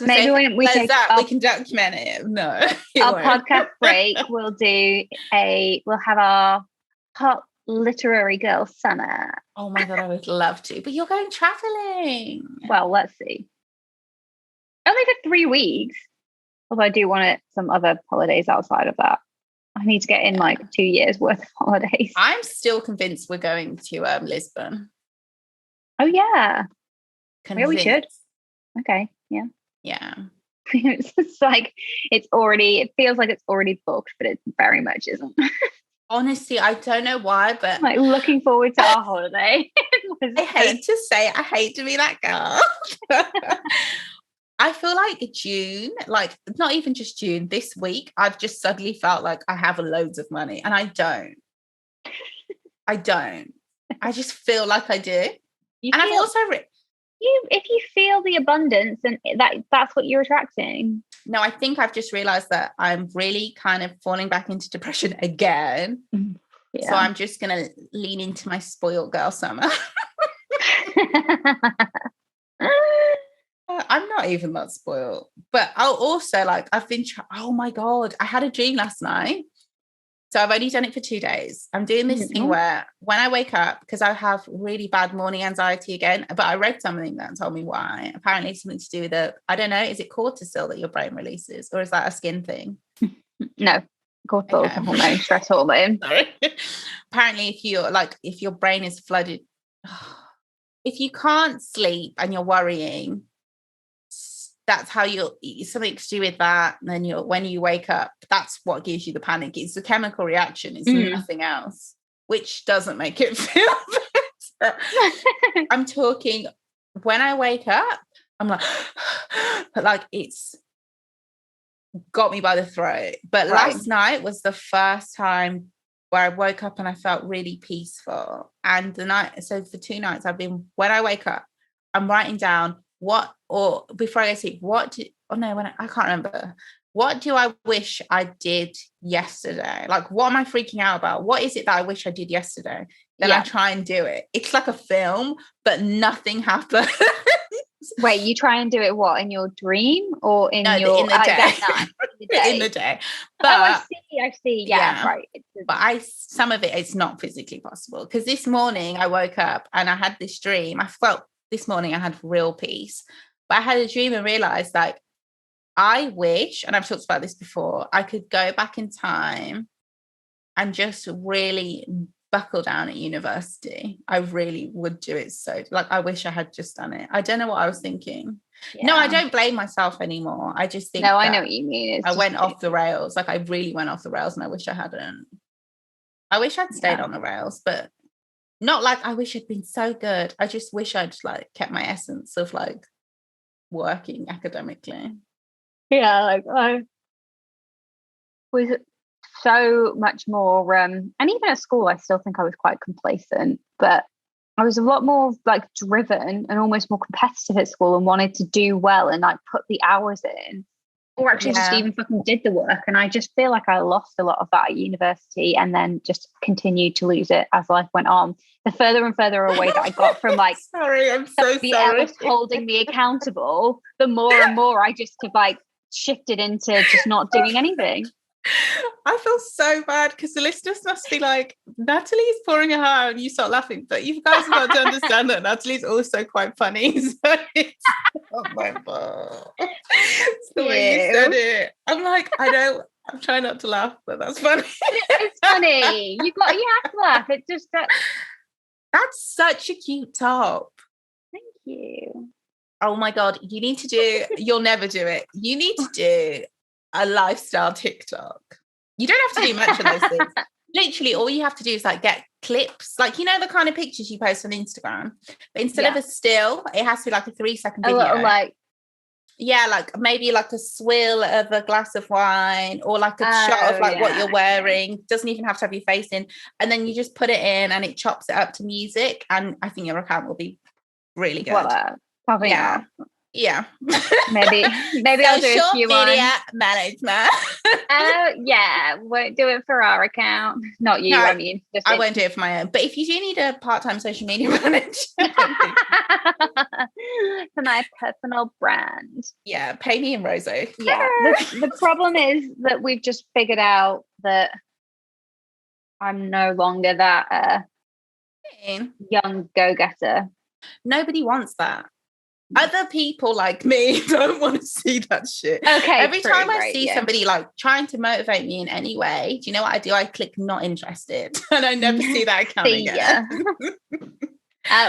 Speaker 2: Maybe when we take
Speaker 3: we can document it. No.
Speaker 2: Our podcast break, we'll have our hot literary girl summer.
Speaker 3: Oh my God, I would love to. But you're going traveling.
Speaker 2: Well, let's see. Only for 3 weeks. Although I do want some other holidays outside of that. I need to get in like 2 years worth of holidays.
Speaker 3: I'm still convinced we're going to Lisbon.
Speaker 2: Oh yeah.
Speaker 3: Convinced.
Speaker 2: Yeah, we should. Okay. Yeah.
Speaker 3: Yeah.
Speaker 2: It's like it feels like it's already booked, but it very much isn't.
Speaker 3: Honestly, I don't know why, but
Speaker 2: like looking forward to our holiday.
Speaker 3: I hate to be that girl. I feel like June, like not even just June, this week, I've just suddenly felt like I have loads of money, and I don't. I just feel like I do. I've also
Speaker 2: if you feel the abundance, and that's what you're attracting.
Speaker 3: No, I think I've just realized that I'm really kind of falling back into depression again. Yeah. So I'm just going to lean into my spoiled girl summer. I'm not even that spoiled. But I'll also oh my God, I had a dream last night. So I've only done it for 2 days. I'm doing this thing where when I wake up, because I have really bad morning anxiety again, but I read something that told me why. Apparently it's something to do with I don't know, is it cortisol that your brain releases, or is that a skin thing?
Speaker 2: No, cortisol is a hormone, stress hormone.
Speaker 3: Apparently if your brain is flooded, if you can't sleep and you're worrying, that's how something to do with that. And then when you wake up, that's what gives you the panic. It's a chemical reaction. It's nothing else, which doesn't make it feel better. I'm talking when I wake up, I'm like it's got me by the throat. But last night was the first time where I woke up and I felt really peaceful. And so for 2 nights when I wake up, I'm writing down before I go to sleep, I can't remember. What do I wish I did yesterday? Like, what am I freaking out about? What is it that I wish I did yesterday? Then I try and do it. It's like a film, but nothing happens.
Speaker 2: Wait, you try and do it what, in your dream or in the day?
Speaker 3: In the day.
Speaker 2: But I see. Yeah. Right.
Speaker 3: But some of it's not physically possible, because this morning I woke up and I had this dream. I felt this morning I had real peace, but I had a dream and realized I wish, and I've talked about this before, I could go back in time and just really buckle down at university. I really would do it. So I wish I had just done it. I don't know what I was thinking. Yeah. No, I don't blame myself anymore. I just think
Speaker 2: I know what you mean.
Speaker 3: I went off the rails. I really went off the rails, and I wish I hadn't. I wish I'd stayed on the rails, but not I wish I'd been so good. I just wish I'd kept my essence of working academically.
Speaker 2: Yeah, I was so much more and even at school I still think I was quite complacent, but I was a lot more driven and almost more competitive at school and wanted to do well and put the hours in, or actually just even fucking did the work. And I just feel like I lost a lot of that at university, and then just continued to lose it as life went on. The further and further away that I got from
Speaker 3: sorry, I'm so sorry,
Speaker 2: else holding me accountable, the more and more I just have shifted into just not doing anything.
Speaker 3: I feel so bad, because the listeners must be Natalie's pouring her heart and you start laughing, but you guys have got to understand that Natalie's also quite funny. So it's not my fault. It's the way you said it. I'm trying not to laugh, but that's funny.
Speaker 2: It's funny. You have to laugh. It's just
Speaker 3: that's such a cute top.
Speaker 2: Thank you.
Speaker 3: Oh my God, you'll never do it. You need to do a lifestyle TikTok. You don't have to do much of those things. Literally, all you have to do is get clips, the kind of pictures you post on Instagram. But instead of a still, it has to be a 3-second video.
Speaker 2: A little
Speaker 3: maybe a swill of a glass of wine, or a shot of what you're wearing. Doesn't even have to have your face in. And then you just put it in and it chops it up to music. And I think your account will be really good.
Speaker 2: Probably
Speaker 3: not. Yeah.
Speaker 2: Maybe I'll do a few
Speaker 3: media management.
Speaker 2: Won't do it for our account. Not you, I mean.
Speaker 3: I won't do it for my own. But if you do need a part-time social media manager
Speaker 2: for my personal brand.
Speaker 3: Yeah, pay me in Roso.
Speaker 2: Yeah. The problem is that we've just figured out that I'm no longer that young go-getter.
Speaker 3: Nobody wants that. Other people like me don't want to see that shit.
Speaker 2: Okay.
Speaker 3: Every time I see somebody trying to motivate me in any way, do you know what I do? I click not interested, and I never see that account again.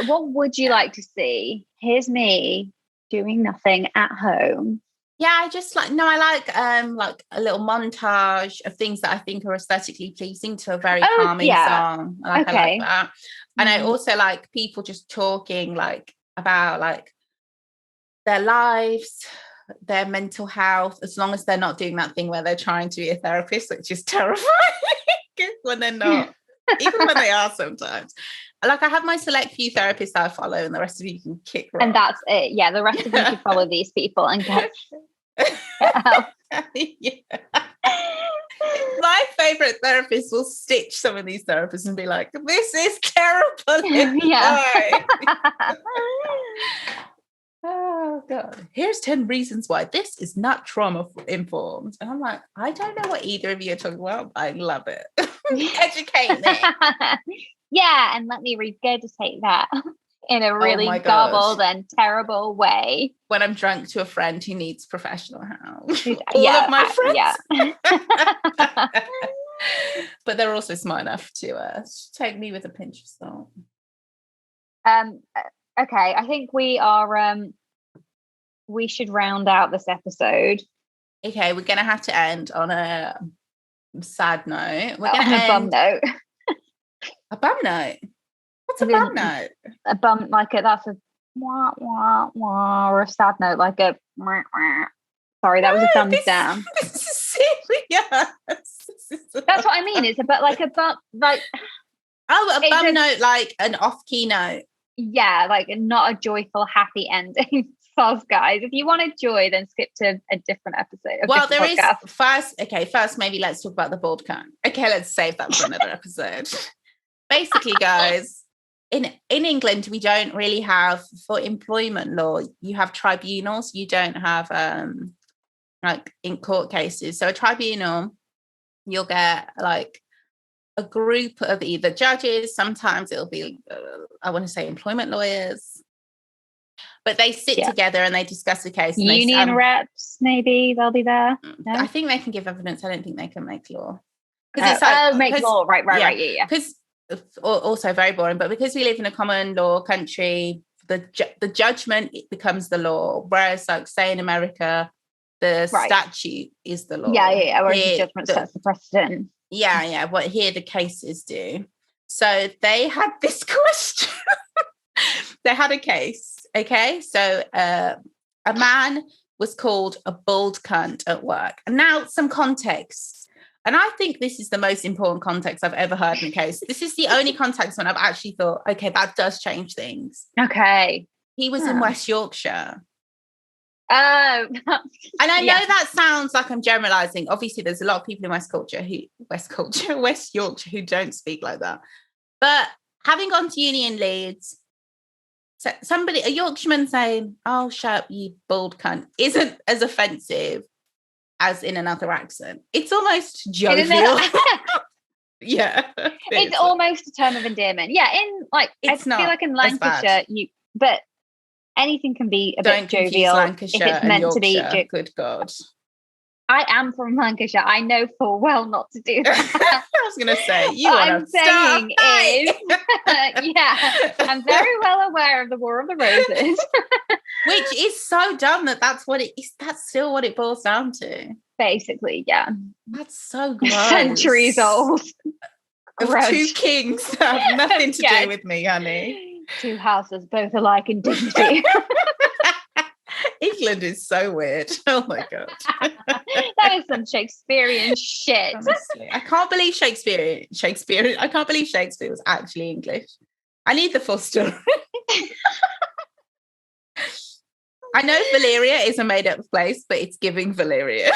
Speaker 2: What would you like to see? Here's me doing nothing at home,
Speaker 3: Yeah, I just like I like a little montage of things that I think are aesthetically pleasing to a very calming song. I like that. And I also like people just talking like about like their lives, their mental health, as long as they're not doing that thing where they're trying to be a therapist, which is terrifying when they're not, even when they are sometimes. Like I have my select few therapists that I follow, and the rest of you can kick rocks.
Speaker 2: And that's it. Yeah, the rest of you should follow these people and get help.
Speaker 3: My favorite therapist will stitch some of these therapists and be like, "This is terrible."
Speaker 2: Yeah.
Speaker 3: Oh God! Here's 10 reasons why this is not trauma informed, and I'm like, I don't know what either of you are talking about. But I love it. Educate me.
Speaker 2: Yeah, and let me regurgitate that in a really garbled and terrible way.
Speaker 3: When I'm drunk to a friend who needs professional help. All of my friends. Yeah. But they're also smart enough to take me with a pinch of salt.
Speaker 2: Okay, I think we are we should round out this episode.
Speaker 3: Okay, we're gonna have to end on a sad note. We're
Speaker 2: gonna end on a bum note.
Speaker 3: A bum note? What's a bum note?
Speaker 2: A bum, like that's a wah wah wah, or a sad note, like a wah, wah. Sorry, that was a thumbs down.
Speaker 3: This is serious.
Speaker 2: That's what I mean. It's a bum, like a bum, like
Speaker 3: a bum note, like an off-key note.
Speaker 2: Yeah, like not a joyful, happy ending. Sauce, guys. If you wanted joy, then skip to a different episode.
Speaker 3: Well, there podcast. First, maybe let's talk about the bald cunt. Okay, let's save that for another episode. Basically, guys, in England, we don't really have, for employment law, you have tribunals. You don't have like in court cases. So a tribunal, you'll get like a group of either judges. Sometimes it'll be, I want to say, employment lawyers. But they sit together and they discuss the case.
Speaker 2: Union reps, maybe they'll be there. No?
Speaker 3: I think they can give evidence. I don't think they can make law.
Speaker 2: It's like, make law. Right. Yeah.
Speaker 3: Because also very boring, but because we live in a common law country, the judgment becomes the law. Whereas, like, say in America, the statute is the law.
Speaker 2: Yeah. Whereas the judgment sets the precedent.
Speaker 3: Yeah. What here the cases do. So they had this question. They had a case. Okay, so a man was called a bald cunt at work. And now some context. And I think this is the most important context I've ever heard in a case. This is the only context when I've actually thought, okay, that does change things.
Speaker 2: Okay.
Speaker 3: He was in West Yorkshire.
Speaker 2: Oh.
Speaker 3: And I know that sounds like I'm generalizing. Obviously, there's a lot of people in West Yorkshire who don't speak like that. But having gone to uni in Leeds, so a Yorkshireman saying, "Oh, shut up, you bald cunt," isn't as offensive as in another accent. It's almost jovial. Yeah.
Speaker 2: It's almost a term of endearment. Yeah, I feel like in Lancashire, but anything can be a bit jovial if it's meant to be.
Speaker 3: Good God.
Speaker 2: I am from Lancashire. I know full well not to do that.
Speaker 3: I was going to say,
Speaker 2: I'm very well aware of the War of the Roses.
Speaker 3: Which is so dumb that's what it is. That's still what it boils down to.
Speaker 2: Basically, yeah.
Speaker 3: That's so gross.
Speaker 2: Centuries old.
Speaker 3: Of two kings that have nothing to do with me, honey.
Speaker 2: Two houses, both alike in dignity.
Speaker 3: England is so weird. Oh my God.
Speaker 2: That is some Shakespearean shit.
Speaker 3: Honestly, I can't believe Shakespeare was actually English. I need the full story. I know Valyria is a made-up place, but it's giving Valyria.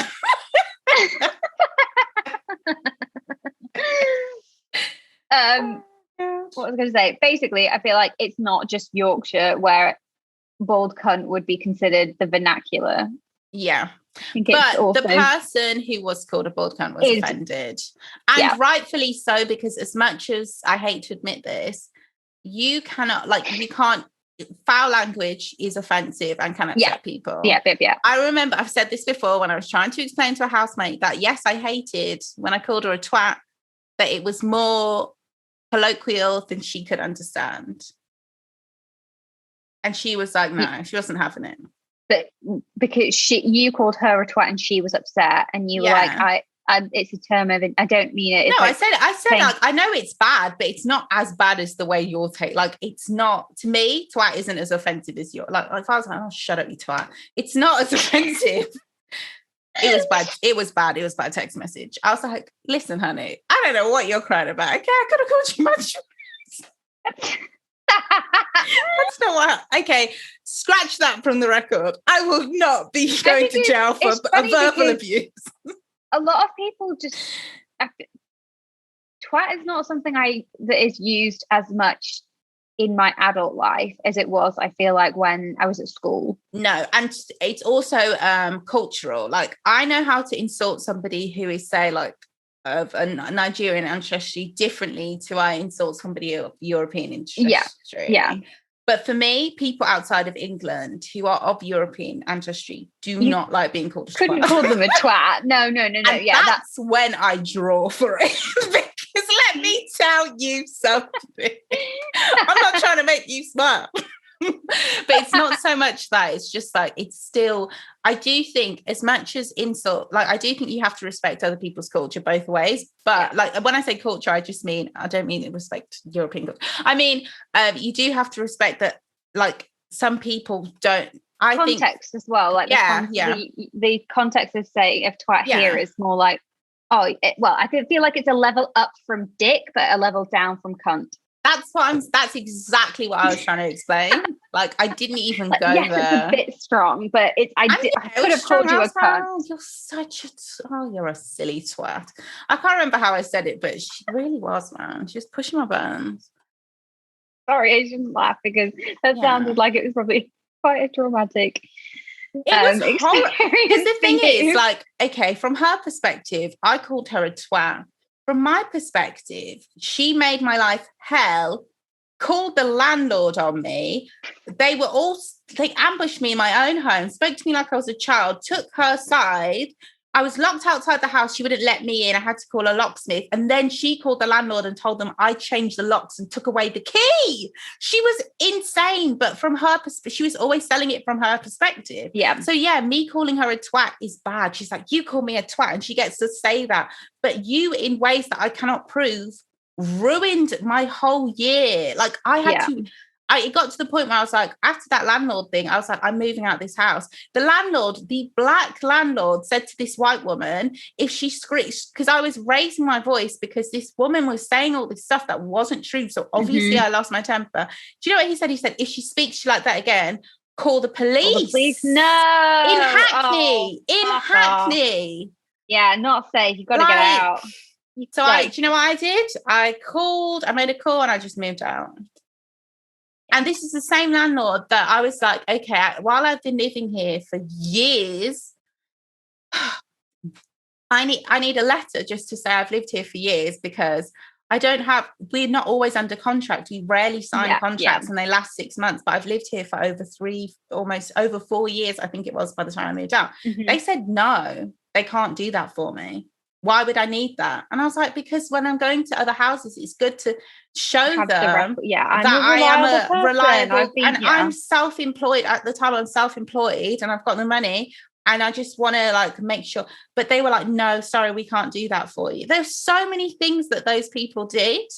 Speaker 2: What was I going to say? Basically, I feel like it's not just Yorkshire where bald cunt would be considered the vernacular.
Speaker 3: Yeah. But the person who was called a bald cunt was offended. And rightfully so, because as much as I hate to admit this, you can't, foul language is offensive and can upset people.
Speaker 2: Yeah.
Speaker 3: I remember I've said this before when I was trying to explain to a housemate that, yes, I hated when I called her a twat, that it was more colloquial than she could understand. And she was like, no, she wasn't having it.
Speaker 2: But because you called her a twat and she was upset, and you were like, it's a term of, I don't mean it. It's
Speaker 3: no, like I said, like, I know it's bad, but it's not as bad as the way you're taking. Like, it's not, to me, twat isn't as offensive as your. Like if I was like, oh, shut up, you twat. It's not as offensive. It was bad. It was bad. It was bad text message. I was like, listen, honey, I don't know what you're crying about. Okay, I could have called you much. That's not what. Okay, scratch that from the record. I will not be going to jail for a verbal abuse.
Speaker 2: A lot of people just twat is not something that is used as much in my adult life as it was, I feel like, when I was at school.
Speaker 3: No, and it's also cultural. Like, I know how to insult somebody who is, say, like, of a Nigerian ancestry differently to I insult somebody of European ancestry.
Speaker 2: Yeah.
Speaker 3: But for me, people outside of England who are of European ancestry do not like being called a twat.
Speaker 2: Couldn't call them a twat. No.
Speaker 3: And that's when I draw for it. Because let me tell you something. I'm not trying to make you smile. But it's not so much that. It's just like, it's still, I do think, as much as insult, like, I do think you have to respect other people's culture both ways. But like, when I say culture, I don't mean respect European culture. I mean, you do have to respect that, like, some people don't.
Speaker 2: Context as well. Like, the context of saying of twat here is more like, I feel like it's a level up from dick, but a level down from cunt.
Speaker 3: That's exactly what I was trying to explain. Like, I didn't even go there.
Speaker 2: It's a bit strong, but I could have called you a cunt.
Speaker 3: You're a silly twat. I can't remember how I said it, but she really was, man. She was pushing my buttons.
Speaker 2: Sorry, I shouldn't laugh because that sounded like it was probably quite a traumatic.
Speaker 3: It was horrible. Because the thing is, like, okay, from her perspective, I called her a twat. From my perspective, she made my life hell, called the landlord on me. They ambushed me in my own home, spoke to me like I was a child, took her side. I was locked outside the house. She wouldn't let me in. I had to call a locksmith. And then she called the landlord and told them I changed the locks and took away the key. She was insane. But from her perspective, she was always selling it from her perspective.
Speaker 2: Yeah.
Speaker 3: So yeah, me calling her a twat is bad. She's like, you call me a twat. And she gets to say that. But you, in ways that I cannot prove, ruined my whole year. Like, I had to... it got to the point where I was like, after that landlord thing, I was like, I'm moving out this house. The black landlord said to this white woman, if she screeched, because I was raising my voice because this woman was saying all this stuff that wasn't true. So obviously I lost my temper. Do you know what he said? He said, if she speaks like that again, call the police.
Speaker 2: Call the police. No.
Speaker 3: In Hackney. Hackney.
Speaker 2: Yeah, not safe. You've got to get out.
Speaker 3: So do you know what I did? I made a call and I just moved out. And this is the same landlord that I was like, okay, while I've been living here for years, I need a letter just to say I've lived here for years, because we're not always under contract. We rarely sign contracts and they last 6 months, but I've lived here for almost over 4 years, I think it was, by the time I moved out. Mm-hmm. They said, no, they can't do that for me. Why would I need that? And I was like, because when I'm going to other houses, it's good to show them that I am a reliable, I'm self-employed at the time. I'm self-employed and I've got the money and I just want to, like, make sure. But they were like, no, sorry, we can't do that for you. There's so many things that those people did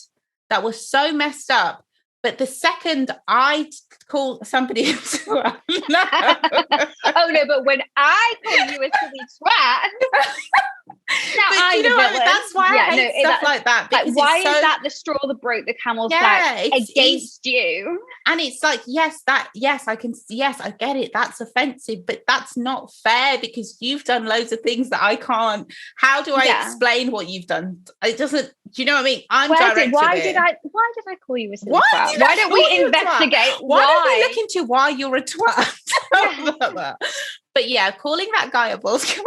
Speaker 3: that were so messed up. But the second I call somebody a twat,
Speaker 2: oh no, but when I call you a silly twat,
Speaker 3: but you know what? That's why I hate stuff like that.
Speaker 2: Like, why is that the straw that broke the camel's back against you?
Speaker 3: And it's like, I get it. That's offensive, but that's not fair because you've done loads of things that I can't. How do I explain what you've done? It doesn't. Do you know what I mean?
Speaker 2: Why did I call you a silly twat? Why don't we investigate?
Speaker 3: Why don't we look into why you're a twat? But yeah, calling that guy a bullshit.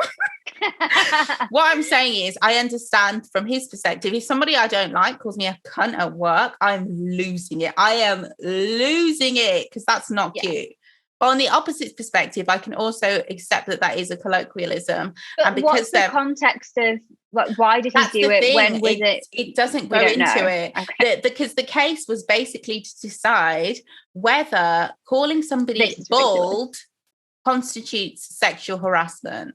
Speaker 3: What I'm saying is, I understand from his perspective. If somebody I don't like calls me a cunt at work, I'm losing it. I am losing it because that's not cute. But on the opposite perspective, I can also accept that is a colloquialism.
Speaker 2: But
Speaker 3: and because
Speaker 2: what's the context of, like, why did he do it? When was it?
Speaker 3: It doesn't go into it. Okay. Because the case was basically to decide whether calling somebody bald constitutes sexual harassment.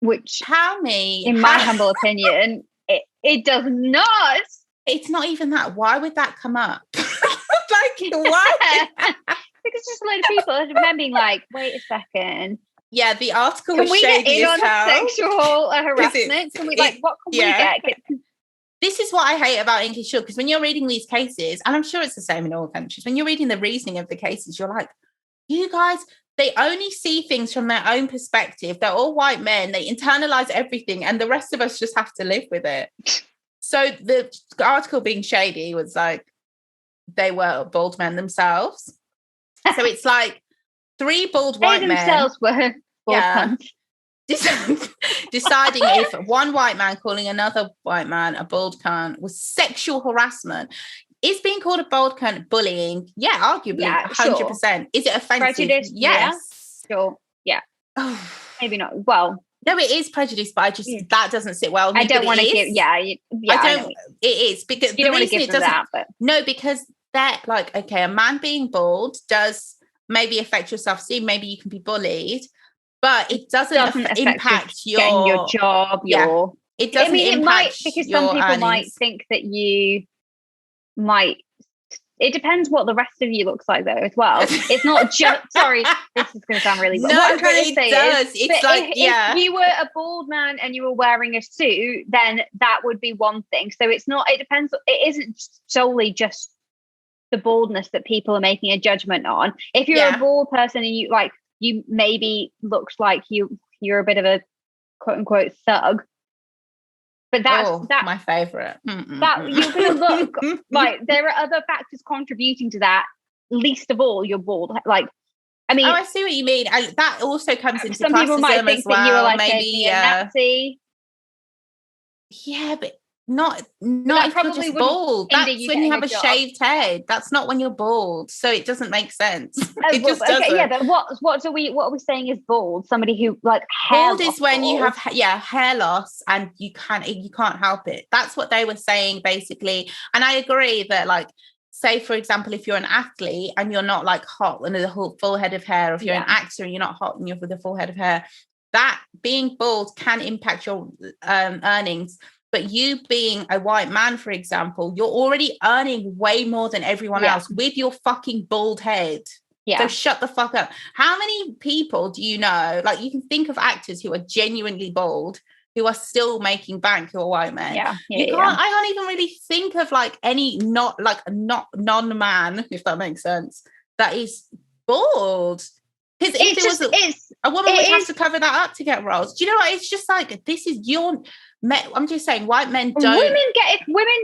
Speaker 2: Which,
Speaker 3: tell me,
Speaker 2: in my humble opinion, it does not.
Speaker 3: It's not even that. Why would that come up? Like, why?
Speaker 2: Because just a load of people are being like, wait a second.
Speaker 3: Yeah, the article
Speaker 2: can
Speaker 3: was
Speaker 2: we
Speaker 3: shady
Speaker 2: get in
Speaker 3: as
Speaker 2: on
Speaker 3: hell.
Speaker 2: Sexual harassment? Can we, what can we get?
Speaker 3: This is what I hate about English Law, because when you're reading these cases, and I'm sure it's the same in all countries, when you're reading the reasoning of the cases, you're like, you guys, they only see things from their own perspective. They're all white men. They internalize everything, and the rest of us just have to live with it. So the article being shady was like, they were bald men themselves. So it's like 3 bald white men. They
Speaker 2: themselves were bald cunts.
Speaker 3: Deciding if one white man calling another white man a bald cunt was sexual harassment. Is being called a bald cunt bullying? Yeah, arguably, 100%. Sure. Is it offensive?
Speaker 2: Prejudice?
Speaker 3: Yes.
Speaker 2: Yeah. Sure. Yeah. Maybe not. Well,
Speaker 3: no, it is prejudice, but that doesn't sit well with me.
Speaker 2: I don't want to give. I don't.
Speaker 3: It is because
Speaker 2: you don't want to give them that, but
Speaker 3: no, because they're like, okay, a man being bald does maybe affect your self-esteem. Maybe you can be bullied. But it doesn't impact
Speaker 2: your job.
Speaker 3: It doesn't.
Speaker 2: It might, because some people might think that you might. It depends what the rest of you looks like, though, as well. It's not just. Sorry, this is going to sound really.
Speaker 3: No,
Speaker 2: what I'm trying to say
Speaker 3: does. It's like,
Speaker 2: if you were a bald man and you were wearing a suit, then that would be one thing. So it's not. It depends. It isn't solely just the baldness that people are making a judgment on. If you're a bald person and you maybe looks like you're a bit of a quote unquote thug, but that's
Speaker 3: my favorite.
Speaker 2: That you're gonna look like there are other factors contributing to that. Least of all, you're bald. Like, I mean,
Speaker 3: I see what you mean. That also comes into
Speaker 2: some people might think that you were like
Speaker 3: maybe
Speaker 2: a Nazi.
Speaker 3: Yeah, but not if you're just bald. That's when you have a shaved head. That's not when you're bald. So it doesn't make sense. It just doesn't.
Speaker 2: Okay, yeah, but what are we saying is bald? Somebody who like hair
Speaker 3: bald is when you have hair loss and you can't help it. That's what they were saying basically. And I agree that, like, say for example, if you're an athlete and you're not like hot and a whole full head of hair, if you're an actor and you're not hot and you're with a full head of hair, that being bald can impact your earnings. But you being a white man, for example, you're already earning way more than everyone else with your fucking bald head. Yeah. So shut the fuck up. How many people do you know? Like, you can think of actors who are genuinely bald, who are still making bank, who are white men. I can't even really think of like any not non-man, if that makes sense, that is bald. Because if there was a woman would have to cover that up to get roles. Do you know what? It's just like, this is your. I'm just saying, white men don't.
Speaker 2: Women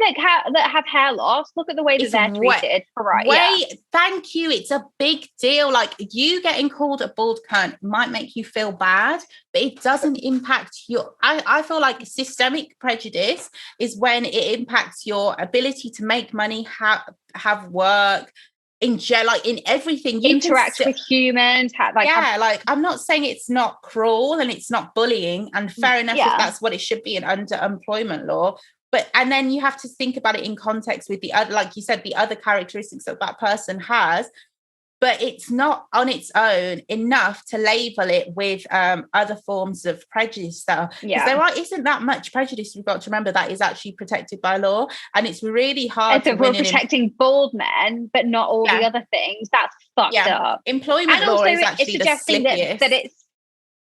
Speaker 2: that have hair loss. Look at the way that they're treated. Right?
Speaker 3: Thank you. It's a big deal. Like, you getting called a bald cunt might make you feel bad, but it doesn't impact your. I feel like systemic prejudice is when it impacts your ability to make money, have work. In everything, you
Speaker 2: interact with humans.
Speaker 3: I'm not saying it's not cruel and it's not bullying, and fair enough if that's what it should be in underemployment law. But and then you have to think about it in context with the other, like you said, the other characteristics that person has. But it's not on its own enough to label it with other forms of prejudice. There isn't that much prejudice. We've got to remember that is actually protected by law, and it's really hard.
Speaker 2: And so we're protecting bald men, but not all the other things. That's fucked up.
Speaker 3: Employment law is actually the slippiest.
Speaker 2: That it's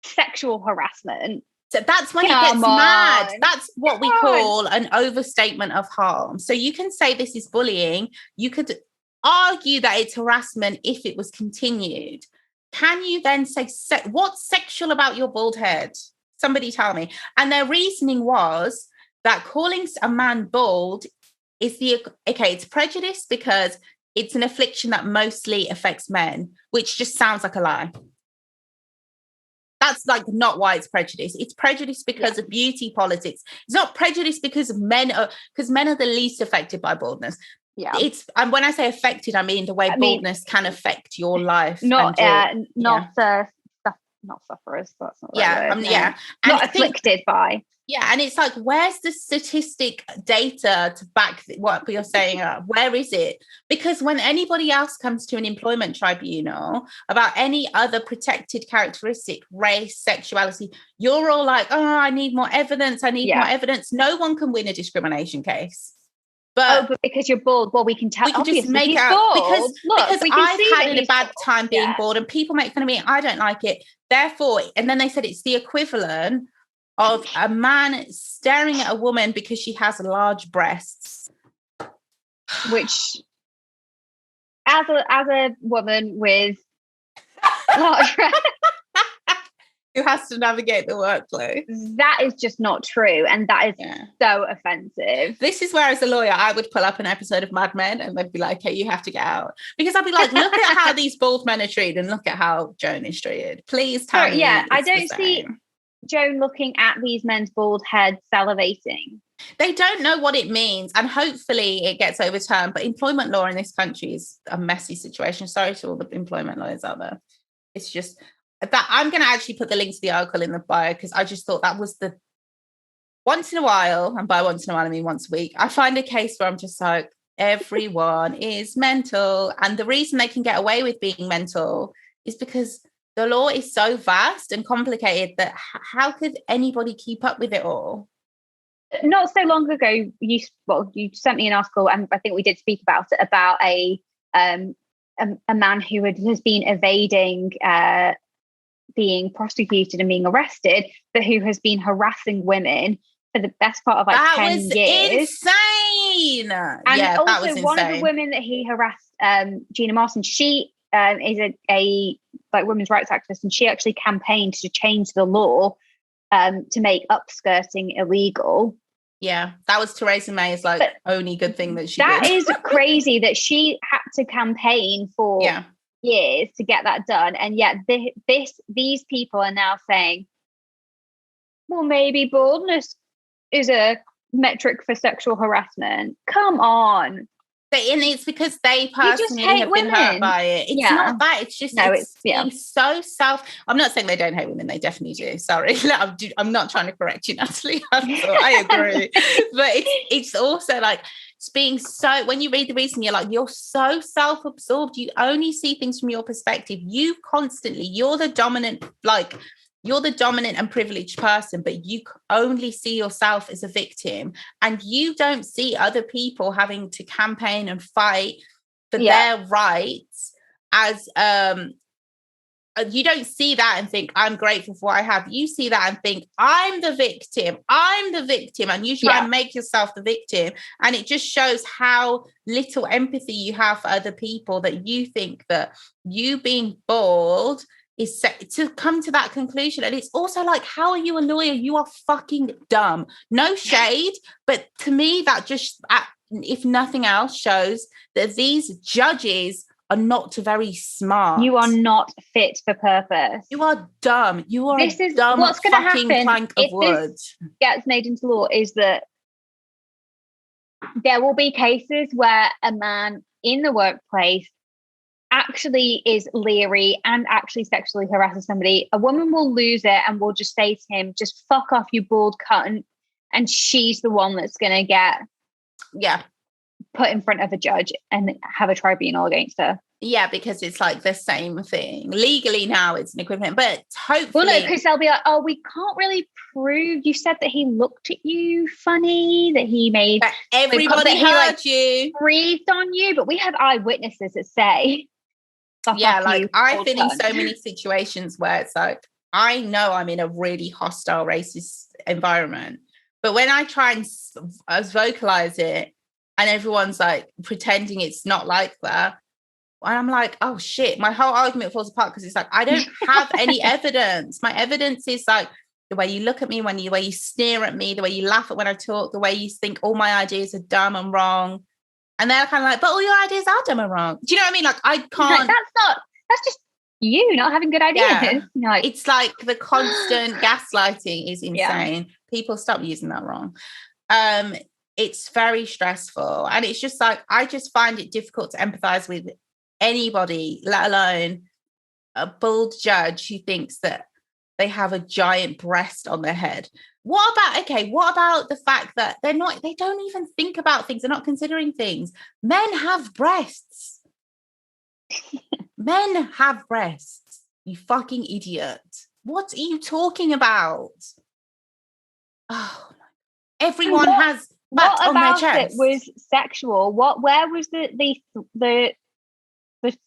Speaker 2: sexual harassment.
Speaker 3: So that's when it gets mad. That's what we call an overstatement of harm. So you can say this is bullying. You could argue that it's harassment if it was continued. Can you then say, what's sexual about your bald head? Somebody tell me. And their reasoning was that calling a man bald is it's prejudice because it's an affliction that mostly affects men, which just sounds like a lie. That's like not why it's prejudice. It's prejudice because of beauty politics. It's not prejudice because men are the least affected by baldness. Yeah, and when I say affected, I mean the way baldness can affect your life.
Speaker 2: Not sufferers. That's not the right word, no.
Speaker 3: And
Speaker 2: not afflicted by.
Speaker 3: Yeah, and it's like, where's the statistic data to back what you're saying up? Where is it? Because when anybody else comes to an employment tribunal about any other protected characteristic, race, sexuality, you're all like, oh, I need more evidence. I need more evidence. No one can win a discrimination case.
Speaker 2: But because you're bald, well, we can tell.
Speaker 3: We can just make out because I've had a bad time being bald, and people make fun of me. I don't like it. Therefore, and then they said it's the equivalent of a man staring at a woman because she has large breasts.
Speaker 2: Which, as a woman with large breasts,
Speaker 3: who has to navigate the workplace,
Speaker 2: that is just not true, and that is so offensive.
Speaker 3: This is where, as a lawyer, I would pull up an episode of Mad Men and they'd be like, okay, you have to get out, because I'd be like, look at how these bald men are treated and look at how Joan is treated. Please tell me.
Speaker 2: I don't see Joan looking at these men's bald heads salivating.
Speaker 3: They don't know what it means, and hopefully it gets overturned. But employment law in this country is a messy situation. Sorry to all the employment lawyers out there. It's just that I'm going to actually put the link to the article in the bio, because I just thought that was the once in a while, and by once in a while I mean once a week, I find a case where I'm just like, everyone is mental, and the reason they can get away with being mental is because the law is so vast and complicated that how could anybody keep up with it all?
Speaker 2: Not so long ago, you sent me an article, and I think we did speak about it, about a man who has been evading being prosecuted and being arrested, but who has been harassing women for the best part of 10 years.
Speaker 3: Insane.
Speaker 2: And also, that was insane. One of the women that he harassed, Gina Marston, she is a women's rights activist, and she actually campaigned to change the law to make upskirting illegal.
Speaker 3: Yeah, that was Theresa May's only good thing that she did.
Speaker 2: That is crazy that she had to campaign for years to get that done, and yet these people are now saying, well, maybe baldness is a metric for sexual harassment. Come on.
Speaker 3: And it's because they personally have been hurt by it. It's not that. It's just being so I'm not saying they don't hate women. They definitely do. Sorry. I'm not trying to correct you, Natalie. I agree. But it's also like, it's being so, when you read the reason, you're like, you're so self-absorbed. You only see things from your perspective. You're the dominant and privileged person, but you only see yourself as a victim, and you don't see other people having to campaign and fight for their rights as you don't see that and think, I'm grateful for what I have. You see that and think, I'm the victim, and you try and make yourself the victim. And it just shows how little empathy you have for other people, that you think that you being bald is set to come to that conclusion. And it's also like, how are you a lawyer? You are fucking dumb. No shade, but to me that just, if nothing else, shows that these judges are not very smart.
Speaker 2: You are not fit for purpose.
Speaker 3: You are dumb. You are a dumb what's gonna fucking happen plank of wood. This
Speaker 2: gets made into law is that there will be cases where a man in the workplace actually is leery and actually sexually harasses somebody. A woman will lose it and will just say to him, just fuck off, you bald cunt. And she's the one that's going to get put in front of a judge and have a tribunal against her.
Speaker 3: Yeah, because it's like the same thing. Legally now it's an equivalent, but hopefully...
Speaker 2: Well, no, because they'll be like, oh, we can't really prove. You said that he looked at you funny, that he made...
Speaker 3: But everybody heard you.
Speaker 2: Breathed on you, but we have eyewitnesses that say...
Speaker 3: I've been in so many situations where it's like, I know I'm in a really hostile racist environment, but when I try and vocalize it and everyone's like pretending it's not like that, and I'm like, oh shit, my whole argument falls apart, because it's like, I don't have any evidence. My evidence is like the way you look at me, the way you sneer at me, the way you laugh at when I talk, the way you think all my ideas are dumb and wrong. And they're kind of like, but all your ideas are dumb and wrong. Do you know what I mean? Like, I can't.
Speaker 2: That's just you not having good ideas.
Speaker 3: Yeah. It's like the constant gaslighting is insane. Yeah. People stop using that wrong. It's very stressful. And it's just like, I just find it difficult to empathize with anybody, let alone a bald judge who thinks that they have a giant breast on their head. What about the fact that they don't even think about things, they're not considering things. Men have breasts. Men have breasts, you fucking idiot. What are you talking about? Oh, everyone has butts on their chest. What about it
Speaker 2: was sexual? Where was the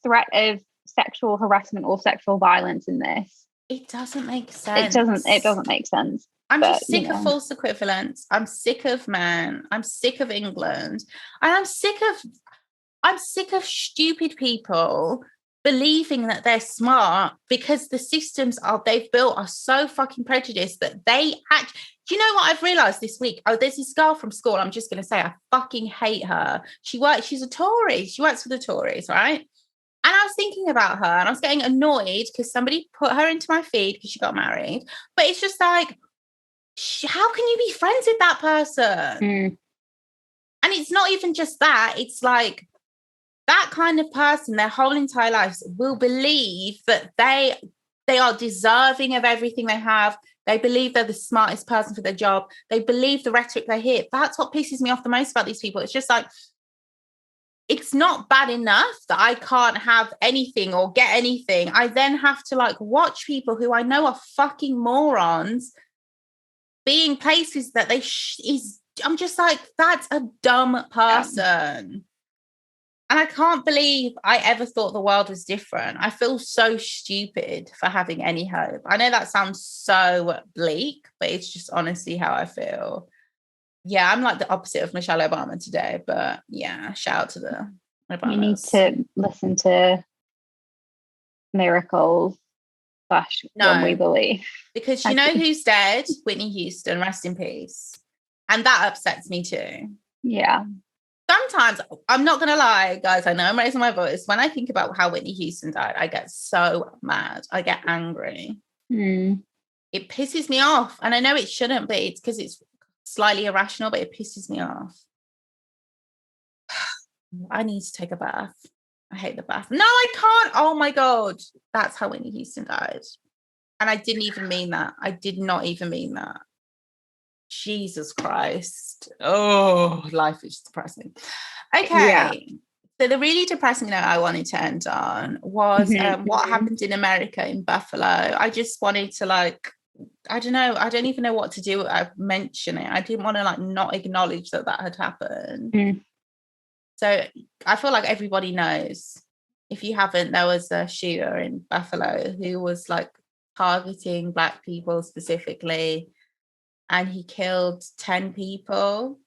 Speaker 2: threat of sexual harassment or sexual violence in this?
Speaker 3: It doesn't make sense.
Speaker 2: It doesn't make sense.
Speaker 3: I'm just sick of false equivalence. I'm sick of men. I'm sick of England. And I'm sick of stupid people believing that they're smart because the systems they've built are so fucking prejudiced that they act. Do you know what I've realized this week? Oh, there's this girl from school. I'm just going to say, I fucking hate her. She's a Tory. She works for the Tories, right? And I was thinking about her and I was getting annoyed because somebody put her into my feed because she got married. But it's just like, how can you be friends with that person? And it's not even just that. It's like that kind of person, their whole entire lives will believe that they are deserving of everything they have. They believe they're the smartest person for their job. They believe the rhetoric they hear. That's what pisses me off the most about these people. It's just like, it's not bad enough that I can't have anything or get anything. I then have to like watch people who I know are fucking morons being places that I'm just like, that's a dumb person. Yeah. And I can't believe I ever thought the world was different. I feel so stupid for having any hope. I know that sounds so bleak, but it's just honestly how I feel. Yeah, I'm like the opposite of Michelle Obama today, but yeah, shout out to the Obamas.
Speaker 2: You need to listen to Miracles / When We Believe.
Speaker 3: Because you know who's dead? Whitney Houston, rest in peace. And that upsets me too.
Speaker 2: Yeah.
Speaker 3: Sometimes, I'm not going to lie, guys, I know I'm raising my voice. When I think about how Whitney Houston died, I get so mad. I get angry. It pisses me off. And I know it shouldn't be. It's because it's slightly irrational, but it pisses me off. I need to take a bath. I hate the bath. No, I can't. Oh my God. That's how Whitney Houston died. And I didn't even mean that. I did not even mean that. Jesus Christ. Oh, life is depressing. Okay. Yeah. So the really depressing note I wanted to end on was what happened in America in Buffalo. I just wanted to I don't know. I don't even know what to do. I mention it. I didn't want to not acknowledge that had happened. So I feel like everybody knows. If you haven't, there was a shooter in Buffalo who was targeting Black people specifically, and he killed 10 people.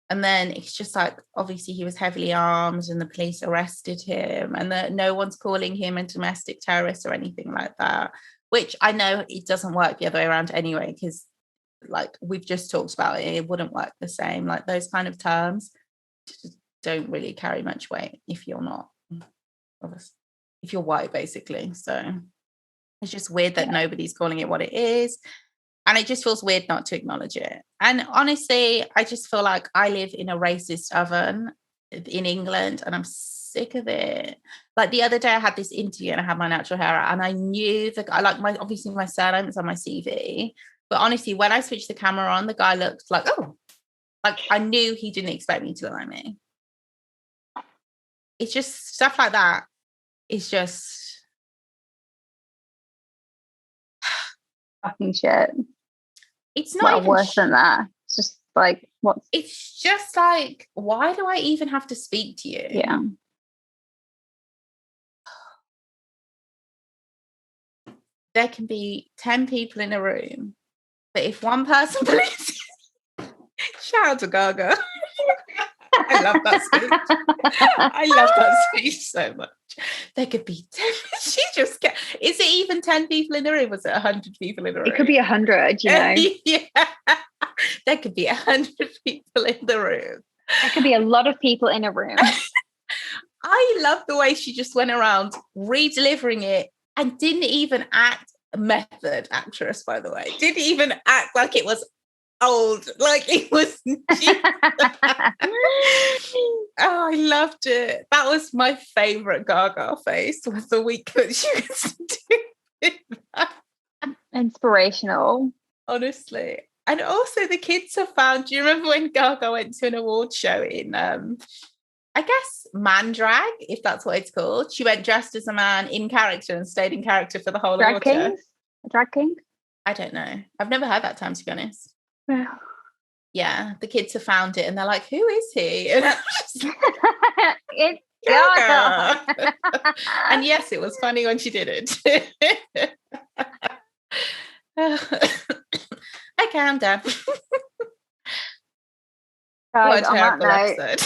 Speaker 3: And then it's just obviously he was heavily armed and the police arrested him, and no one's calling him a domestic terrorist or anything like that, which I know it doesn't work the other way around anyway, because we've just talked about it, it wouldn't work the same. Those kind of terms just don't really carry much weight if you're not, if you're white, basically. So it's just weird that nobody's calling it what it is. And it just feels weird not to acknowledge it. And honestly, I just feel like I live in a racist oven in England and I'm sick of it. The other day I had this interview and I had my natural hair out and I knew obviously my surname's on my CV. But honestly, when I switched the camera on, the guy looked I knew he didn't expect me to look like me. It's just stuff like that. It's just
Speaker 2: fucking shit.
Speaker 3: It's not even
Speaker 2: worse than that. It's just what?
Speaker 3: It's just why do I even have to speak to you?
Speaker 2: Yeah.
Speaker 3: There can be 10 people in a room, but if one person believes, shout out to Gaga. I love that speech. I love that speech so much. There could be 10. She just get. Is it even 10 people in the room? Was it 100 people in the room?
Speaker 2: It could be 100. You know.
Speaker 3: Yeah. There could be 100 people in the room.
Speaker 2: There could be a lot of people in a room.
Speaker 3: I love the way she just went around re-delivering it and didn't even act method actress. By the way, didn't even act like it was old, it was oh, I loved it. That was my favorite Gaga face, was the week that she was doing that.
Speaker 2: Inspirational.
Speaker 3: Honestly, And also the kids have found, do you remember when Gaga went to an award show in, I guess, man drag, if that's what it's called? She went dressed as a man in character and stayed in character for the whole award show.
Speaker 2: Drag king?
Speaker 3: I don't know. I've never heard that term, to be honest.
Speaker 2: Yeah.
Speaker 3: Yeah, the kids have found it and they're like, who is he? And
Speaker 2: It's Gaga.
Speaker 3: And yes, it was funny when she did it. Okay, I'm done. What a terrible episode.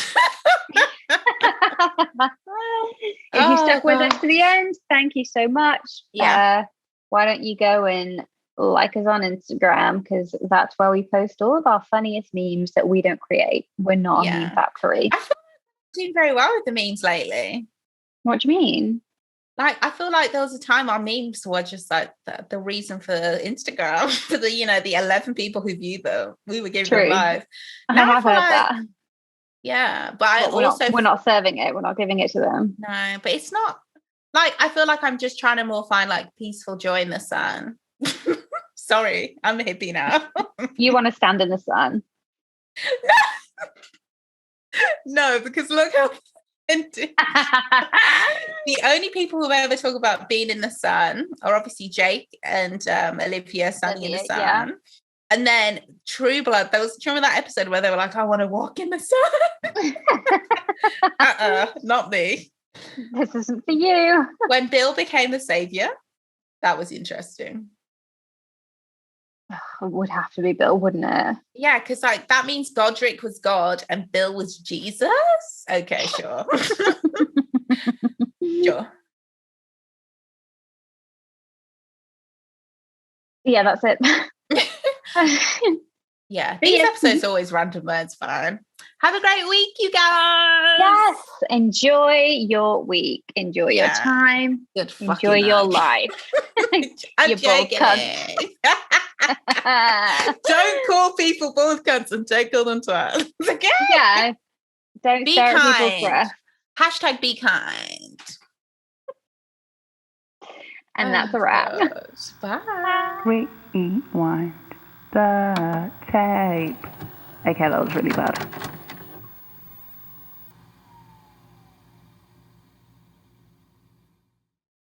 Speaker 2: If you stuck with us to the end, thank you so much.
Speaker 3: Yeah.
Speaker 2: Why don't you go and like us on Instagram, because that's where we post all of our funniest memes that we don't create. We're not a meme factory.
Speaker 3: I feel like I'm doing very well with the memes lately.
Speaker 2: What do you mean?
Speaker 3: Like, I feel like there was a time our memes were just like the reason for Instagram, for the, the 11 people who viewed them. We were giving them live.
Speaker 2: Now I have heard that.
Speaker 3: Yeah, but
Speaker 2: we're not serving it. We're not giving it to them.
Speaker 3: No, but it's not like, I feel like I'm just trying to more find like peaceful joy in the sun. Sorry, I'm a hippie now.
Speaker 2: You want to stand in the sun?
Speaker 3: No, because look how the only people who ever talk about being in the sun are obviously Jake and Olivia Sunny in the sun. Yeah. And then True Blood, do you remember that episode where they were like, I want to walk in the sun? Not me.
Speaker 2: This isn't for you.
Speaker 3: When Bill became the savior, that was interesting.
Speaker 2: It would have to be Bill, wouldn't it?
Speaker 3: Yeah, because like that means Godric was God and Bill was Jesus. Okay, sure. Sure.
Speaker 2: Yeah, that's it.
Speaker 3: Yeah, these episodes always random words fine. Have a great week, you guys.
Speaker 2: Yes, enjoy your week. Enjoy your time. Enjoy your life.
Speaker 3: I'm joking. Don't call people both cunts and don't call them twats. Okay?
Speaker 2: Yeah. Don't
Speaker 3: be
Speaker 2: stare at people's
Speaker 3: kind.
Speaker 2: breath.
Speaker 3: Hashtag be kind.
Speaker 2: And that's a wrap.
Speaker 3: Bye.
Speaker 1: Rewind the tape. Okay, that was really bad.